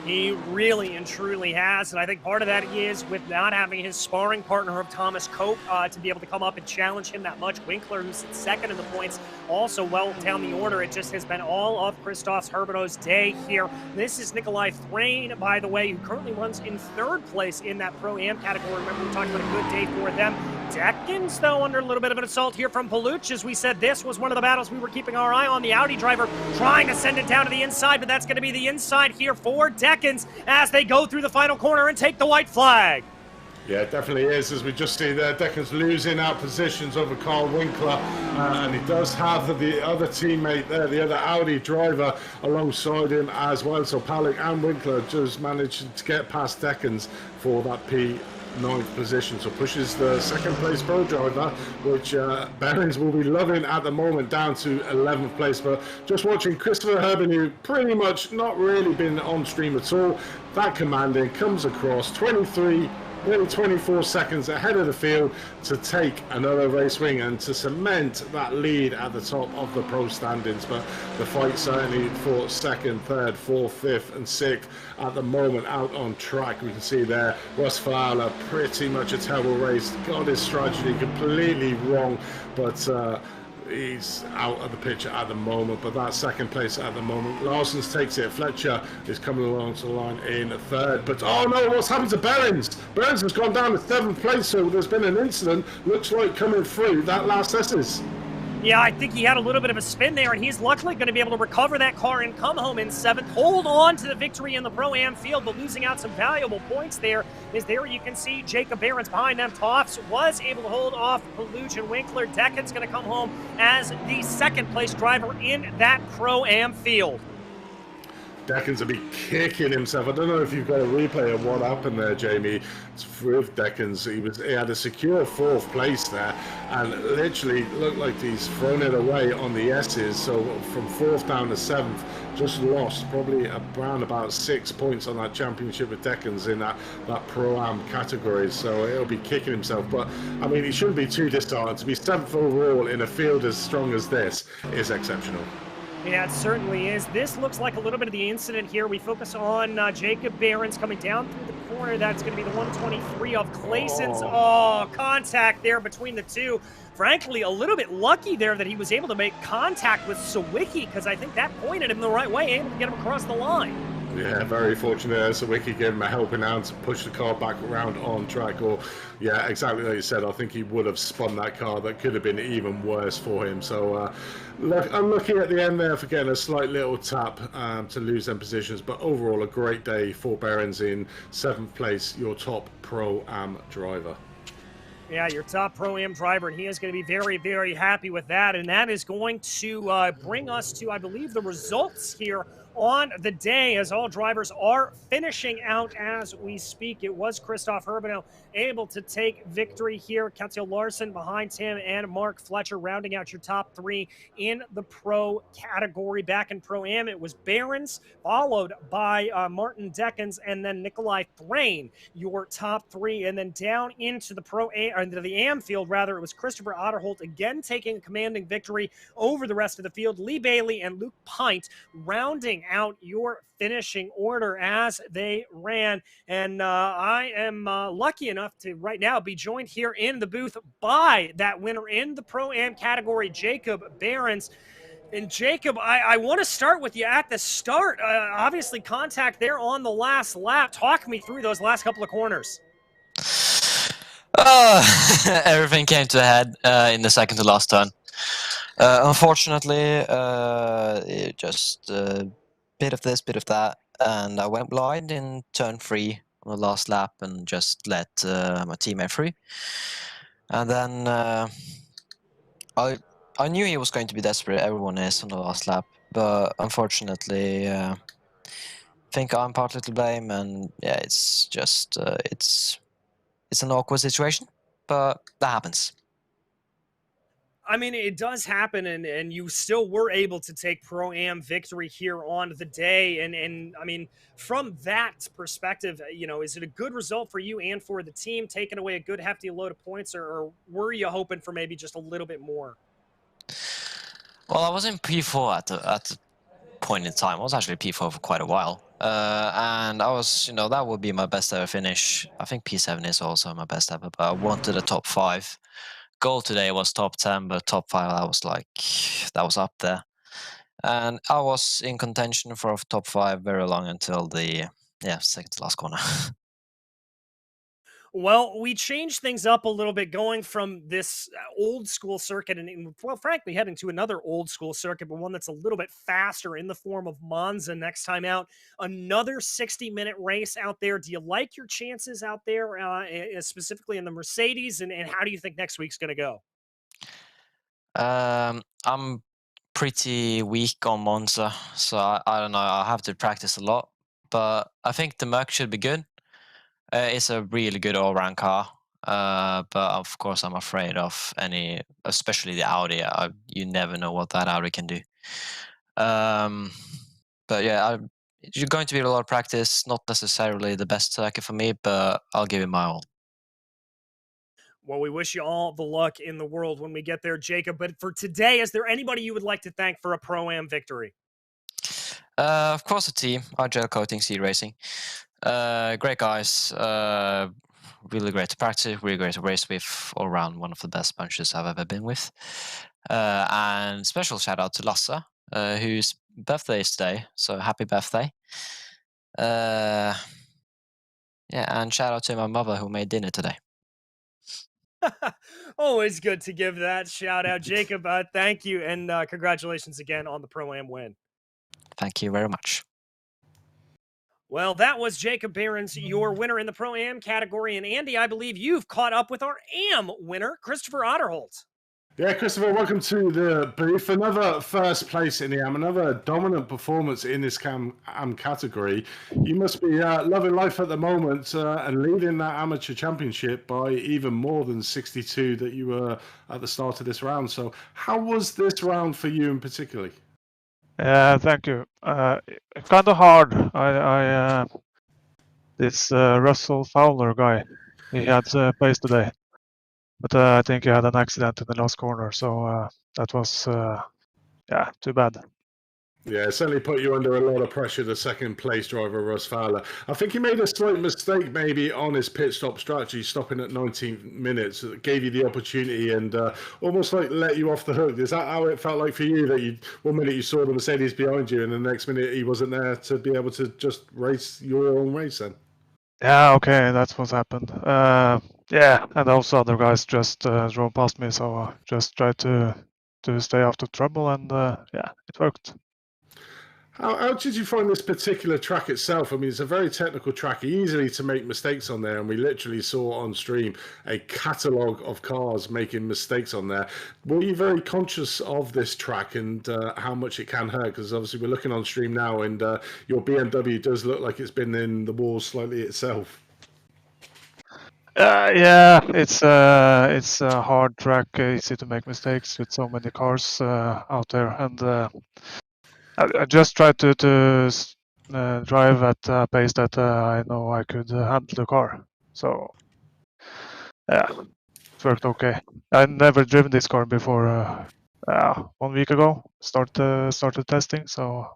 He really and truly has, and I think part of that is with not having his sparring partner of Thomas Cope to be able to come up and challenge him that much. Winkler, who's second in the points, also well down the order. It just has been all of Christoph Herbeneau's day here. This is Nikolai Thrain, by the way, who currently runs in 3rd place in that Pro-Am category. Remember, we talked about a good day for them. Deckens, though, under a little bit of an assault here from Paluch. As we said, this was one of the battles we were keeping our eye on. The Audi driver trying to send it down to the inside, but that's going to be the inside here for Deckens as they go through the final corner and take the white flag. Yeah, it definitely is, as we just see there. Deckens losing out positions over Carl Winkler, and he does have the other teammate there, the other Audi driver, alongside him as well. So Palik and Winkler just managed to get past Deckens for that P9th position. So pushes the second place pro driver, which Behrens will be loving at the moment, down to 11th place. But just watching Christopher Herbin, who pretty much not really been on stream at all, that commanding, comes across nearly 24 seconds ahead of the field to take another race win and to cement that lead at the top of the pro standings. But the fight certainly for second, third, fourth, fifth and sixth at the moment out on track. We can see there Russ Fowler, pretty much a terrible race, got his strategy completely wrong, but he's out of the picture at the moment. But that second place at the moment, Larsens takes it. Fletcher is coming along to the line in third, but oh no, what's happened to Behrens? Behrens has gone down to 7th place, so there's been an incident, looks like, coming through that last S's. Yeah, I think he had a little bit of a spin there, and he's luckily going to be able to recover that car and come home in 7th. Hold on to the victory in the Pro-Am field, but losing out some valuable points there is there you can see Jacob Behrens behind them. Toffs was able to hold off Paluch and Winkler. Deckens going to come home as the second place driver in that Pro-Am field. Deckens will be kicking himself. I don't know if you've got a replay of what happened there, Jamie. It's with Deckens. He had a secure 4th place there, and literally looked like he's thrown it away on the S's. So from 4th down to 7th, just lost probably around about 6 points on that championship with Deckens in that Pro-Am category. So he'll be kicking himself. But I mean, he shouldn't be too disheartened. To be 7th overall in a field as strong as this is exceptional. Yeah, it certainly is. This looks like a little bit of the incident here. We focus on Jacob Behrens coming down through the corner. That's going to be the 123 of Clayson's. Oh, contact there between the two. Frankly, a little bit lucky there that he was able to make contact with Sawicki, because I think that pointed him the right way, able to get him across the line. Yeah, very fortunate. Sawicki gave him a helping hand to push the car back around on track. Or, yeah, exactly like you said, I think he would have spun that car. That could have been even worse for him. So, look, unlucky at the end there for getting a slight little tap to lose them positions. But overall, a great day for Behrens in 7th place, your top Pro-Am driver. Yeah, your top Pro-Am driver, and he is going to be very, very happy with that. And that is going to bring us to, I believe, the results here on the day, as all drivers are finishing out as we speak. It was Christoph Herbino able to take victory here. Kelsey Larson behind him, and Mark Fletcher rounding out your top 3 in the pro category. Back in Pro-Am, it was Behrens, followed by Martin Deckens, and then Nikolai Thrain, your top 3. And then down into the into the Am field, rather, it was Christopher Otterholt again taking a commanding victory over the rest of the field. Lee Bailey and Luke Pint rounding out your finishing order as they ran. And I am lucky enough to right now be joined here in the booth by that winner in the Pro-Am category, Jacob Behrens. And Jacob, I want to start with you at the start. Obviously, contact there on the last lap. Talk me through those last couple of corners. Everything came to a head in the second to last turn. Unfortunately, just bit of this, bit of that, and I went blind in turn 3 on the last lap and just let my teammate through. And then I knew he was going to be desperate. Everyone is on the last lap, but unfortunately, I think I'm partly to blame. And yeah, it's just it's an awkward situation, but that happens. I mean, it does happen, and you still were able to take Pro-Am victory here on the day. And I mean, from that perspective, you know, is it a good result for you and for the team, taking away a good hefty load of points, or were you hoping for maybe just a little bit more? Well, I was in P4 at the point in time. I was actually P4 for quite a while. And I was, you know, that would be my best ever finish. I think P7 is also my best ever, but I wanted a top 5. Goal today was top 10, but top 5, I was like, that was up there. And I was in contention for top 5 very long until the, second to last corner. Well, we changed things up a little bit going from this old school circuit and, well, frankly, heading to another old school circuit, but one that's a little bit faster in the form of Monza next time out. Another 60-minute race out there. Do you like your chances out there, specifically in the Mercedes? And how do you think next week's going to go? I'm pretty weak on Monza, so I don't know. I'll have to practice a lot, but I think the Merc should be good. It's a really good all-round car, but of course I'm afraid of any, especially the Audi. You never know what that Audi can do. But yeah, you're going to be a lot of practice. Not necessarily the best circuit for me, but I'll give it my all. Well, we wish you all the luck in the world when we get there, Jacob. But for today, is there anybody you would like to thank for a Pro-Am victory? Of course, the team, RGL Coating, iRacing. Great guys. Really great to practice, really great to race with. All around one of the best bunches I've ever been with. And special shout out to Lasse, whose birthday is today. So happy birthday. Yeah, and shout out to my mother who made dinner today. Always good to give that shout out, Jacob. Thank you, and congratulations again on the Pro-Am win. Thank you very much. Well, that was Jacob Behrens, your winner in the Pro-Am category. And Andy, I believe you've caught up with our AM winner, Christopher Otterholt. Yeah, Christopher, welcome to the booth. Another first place in the AM, another dominant performance in this AM category. You must be loving life at the moment and leading that amateur championship by even more than 62 that you were at the start of this round. So how was this round for you in particular? Thank you. Kind of hard. This Russell Fowler guy, he had pace today, but I think he had an accident in the last corner, so that was too bad. Yeah, it certainly put you under a lot of pressure, the second place driver, Russ Fowler. I think he made a slight mistake maybe on his pit stop strategy, stopping at 19 minutes. It gave you the opportunity and almost like let you off the hook. Is that how it felt like for you, that one minute you saw the Mercedes behind you and the next minute he wasn't there to be able to just race your own race then? Yeah, okay, that's what happened. Yeah, and those other guys just drove past me, so I just tried to stay out of trouble, and yeah, it worked. How did you find this particular track itself? I mean, it's a very technical track, easily to make mistakes on there, and we literally saw on stream a catalogue of cars making mistakes on there. Were you very conscious of this track and how much it can hurt? Because obviously we're looking on stream now, and your BMW does look like it's been in the walls slightly itself. Yeah, it's a hard track, easy to make mistakes with so many cars out there, and I just tried to drive at a pace that I know I could handle the car. So yeah, it worked okay. I'd never driven this car before. 1 week ago, started testing. So.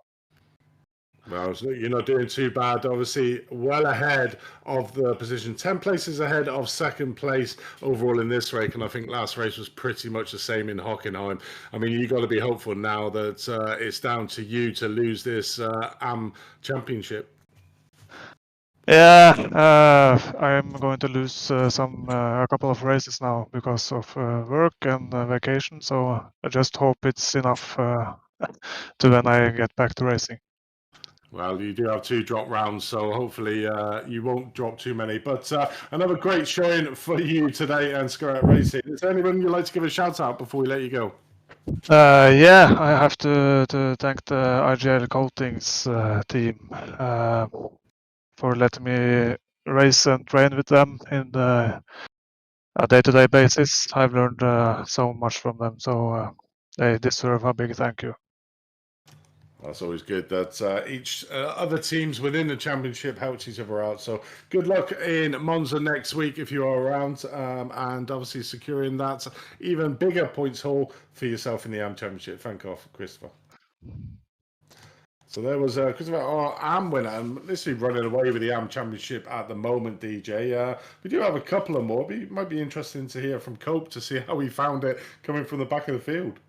Well, you're not doing too bad. Obviously, well ahead of the position. 10 places ahead of second place overall in this race. And I think last race was pretty much the same in Hockenheim. I mean, you've got to be hopeful now that it's down to you to lose this AM championship. Yeah, I'm going to lose a couple of races now because of work and vacation. So I just hope it's enough to when I get back to racing. Well, you do have 2 drop rounds, so hopefully you won't drop too many. But another great showing for you today and Scarlet Racing. Is there anyone you'd like to give a shout out before we let you go? Yeah, I have to thank the RGL Coatings team for letting me race and train with them in a day-to-day basis. I've learned so much from them, so they deserve a big thank you. That's always good that each other teams within the championship helps each other out. So good luck in Monza next week if you are around, and obviously securing that even bigger points haul for yourself in the AM Championship. Thank you, Christopher. So there was Christopher, our AM winner, and literally running away with the AM Championship at the moment, DJ. We do have a couple of more, but it might be interesting to hear from Cope to see how he found it coming from the back of the field.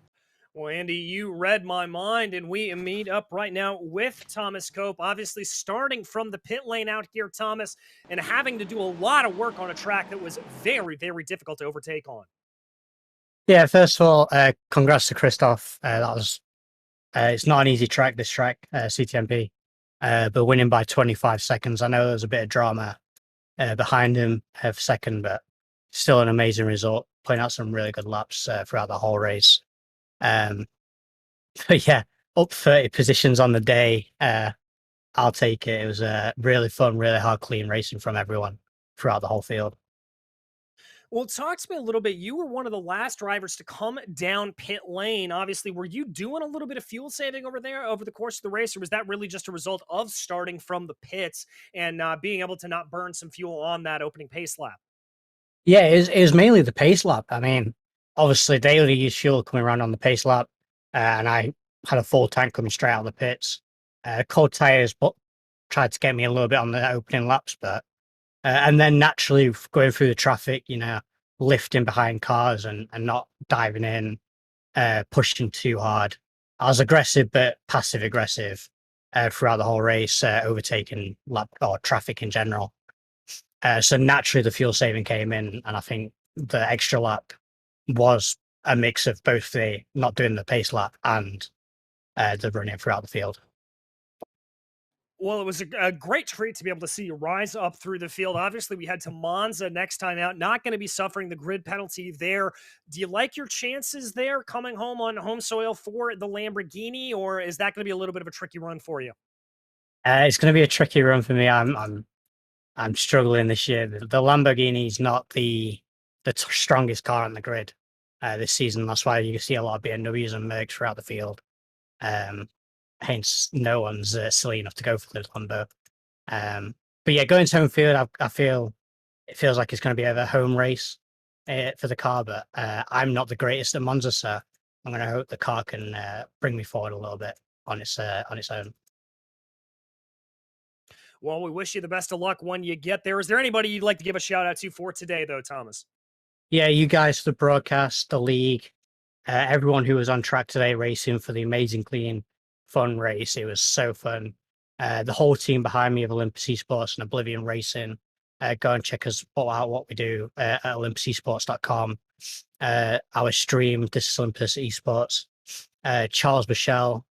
Well, Andy, you read my mind, and we meet up right now with Thomas Cope, obviously starting from the pit lane out here, Thomas, and having to do a lot of work on a track that was very, very difficult to overtake on. Yeah, first of all, congrats to Christoph. That was it's not an easy track, this track, CTMP, but winning by 25 seconds. I know there was a bit of drama behind him for second, but still an amazing result, putting out some really good laps throughout the whole race. But yeah, up 30 positions on the day. I'll take it. It was really fun, really hard, clean racing from everyone throughout the whole field. Well, talk to me a little bit. You were one of the last drivers to come down pit lane. Obviously, were you doing a little bit of fuel saving over there over the course of the race, or was that really just a result of starting from the pits and being able to not burn some fuel on that opening pace lap? Yeah, it was mainly the pace lap. I mean, obviously, they only use fuel coming around on the pace lap, and I had a full tank coming straight out of the pits. Cold tires, but tried to get me a little bit on the opening laps, but and then naturally going through the traffic, you know, lifting behind cars and not diving in, pushing too hard. I was aggressive, but passive aggressive throughout the whole race, overtaking lap or traffic in general. So naturally, the fuel saving came in, and I think the extra lap was a mix of both the not doing the pace lap and the running throughout the field. Well, it was a great treat to be able to see you rise up through the field. Obviously, we head to Monza next time out. Not going to be suffering the grid penalty there. Do you like your chances there coming home on home soil for the Lamborghini, or is that going to be a little bit of a tricky run for you? It's going to be a tricky run for me. I'm struggling this year. The Lamborghini is not the strongest car on the grid this season. That's why you can see a lot of BMWs and Mercs throughout the field. Hence, no one's silly enough to go for the Lambo. But yeah, going to home field, I feel it feels like it's going to be a home race for the car. But I'm not the greatest at Monza, so I'm going to hope the car can bring me forward a little bit on its own. Well, we wish you the best of luck when you get there. Is there anybody you'd like to give a shout out to for today, though, Thomas? Yeah, you guys, the broadcast, the league, everyone who was on track today racing for the amazing, clean, fun race. It was so fun. The whole team behind me of Olympus Esports and Oblivion Racing. Go and check us out what we do at olympusesports.com. Our stream, this is Olympus Esports. Charles Michel,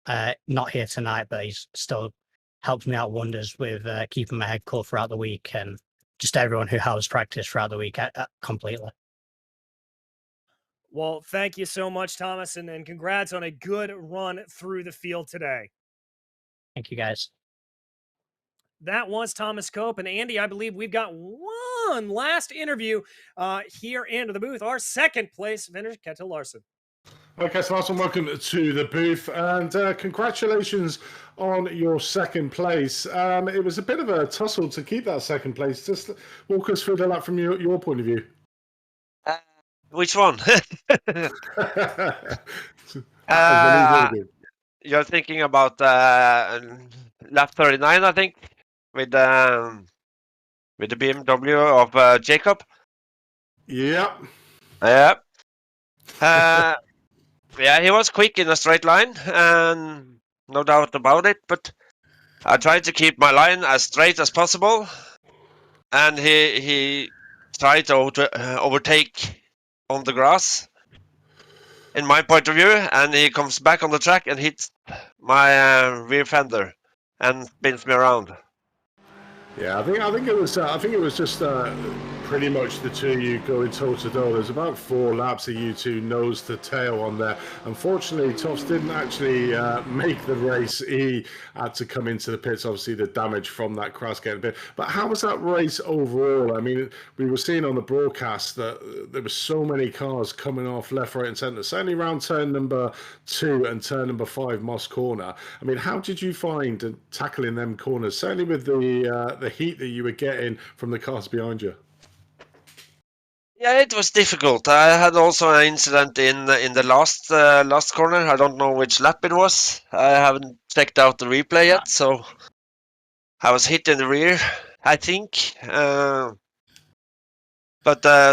not here tonight, but he's still helped me out wonders with keeping my head cool throughout the week, and just everyone who helps practice throughout the week completely. Well, thank you so much, Thomas, and congrats on a good run through the field today. Thank you, guys. That was Thomas Cope. And Andy, I believe we've got one last interview here into the booth. Our second place finisher, Ketil Larson. Okay, so Larson, welcome to the booth, and congratulations on your second place. It was a bit of a tussle to keep that second place. Just walk us through the lap from your point of view. Which one? You're thinking about lap 39, I think, with the BMW of Jacob. Yeah. Yeah. Yeah, he was quick in a straight line, and no doubt about it. But I tried to keep my line as straight as possible, and he tried to overtake on the grass, in my point of view, and he comes back on the track and hits my rear fender and spins me around. Yeah, I think it was just pretty much the two of you going toe to toe. There's about 4 laps of you two nose to tail on there. Unfortunately, Tufts didn't actually make the race. He had to come into the pits. Obviously, the damage from that crash getting a bit. But how was that race overall? I mean, we were seeing on the broadcast that there were so many cars coming off left, right, and centre. Certainly around turn number 2 and turn number 5, Moss Corner. I mean, how did you find tackling them corners? Certainly with the heat that you were getting from the cars behind you. Yeah, it was difficult. I had also an incident in the last corner. I don't know which lap it was. I haven't checked out the replay yet, so I was hit in the rear, I think. But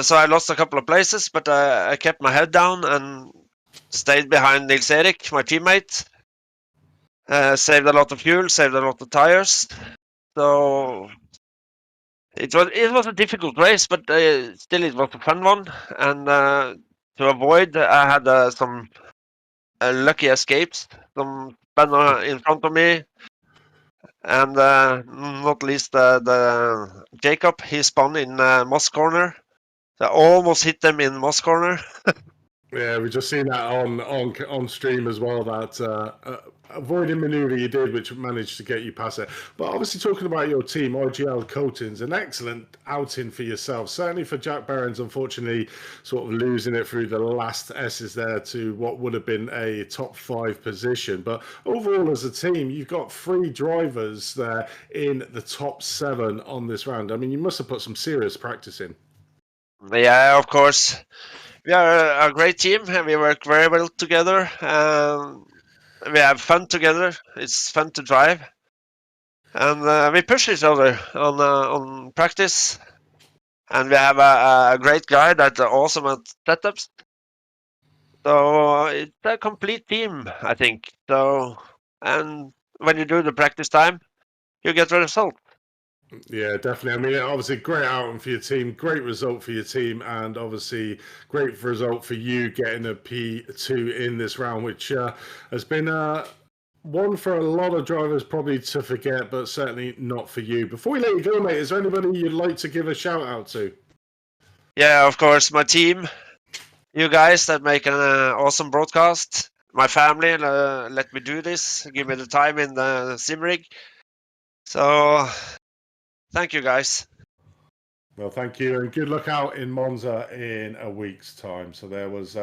so I lost a couple of places, but I kept my head down and stayed behind Nils Erik, my teammate. Saved a lot of fuel, saved a lot of tires. So it was a difficult race, but still it was a fun one. And to avoid, I had some lucky escapes. Some spun in front of me, and not least the Jacob. He spun in Moss corner. So I almost hit them in Moss corner. Yeah, we've just seen that on stream as well. That avoiding manoeuvre you did, which managed to get you past it. But obviously, talking about your team, RGL Coatings, an excellent outing for yourself. Certainly for Jack Behrens, unfortunately, sort of losing it through the last S's there to what would have been a top 5 position. But overall, as a team, you've got 3 drivers there in the top 7 on this round. I mean, you must have put some serious practice in. Yeah, of course. We are a great team and we work very well together. We have fun together. It's fun to drive, and we push each other on practice. And we have a great guy that's awesome at setups. So it's a complete team, I think. So, and when you do the practice time, you get the result. Yeah, definitely. I mean, obviously, great outing for your team, great result for your team, and obviously, great result for you getting a P2 in this round, which has been one for a lot of drivers probably to forget, but certainly not for you. Before we let you go, mate, is there anybody you'd like to give a shout out to? Yeah, of course, my team, you guys that make an awesome broadcast, my family let me do this, give me the time in the sim rig. So, thank you, guys. Well, thank you, and good luck out in Monza in a week's time. So there was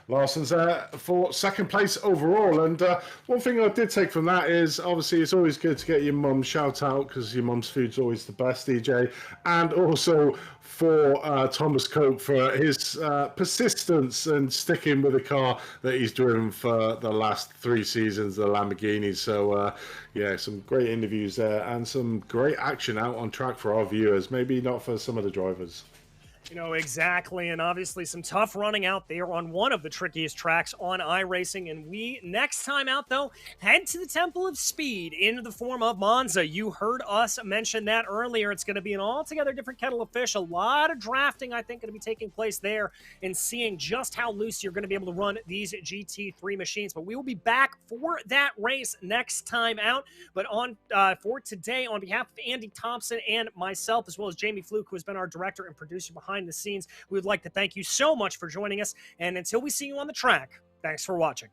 Larsson's for second place overall. And one thing I did take from that is, obviously, it's always good to get your mum shout out because your mum's food's always the best, DJ. And also for Thomas Cope for his persistence and sticking with the car that he's driven for the last 3 seasons, the Lamborghini. So, yeah, some great interviews there and some great action out on track for our viewers. Maybe not for some of the drivers. You know, exactly, and obviously some tough running out there on one of the trickiest tracks on iRacing, and we, next time out, though, head to the Temple of Speed in the form of Monza. You heard us mention that earlier. It's going to be an altogether different kettle of fish. A lot of drafting, I think, going to be taking place there and seeing just how loose you're going to be able to run these GT3 machines, but we will be back for that race next time out. But on for today, on behalf of Andy Thompson and myself, as well as Jamie Fluke, who has been our director and producer behind the scenes, we would like to thank you so much for joining us. And until we see you on the track, thanks for watching.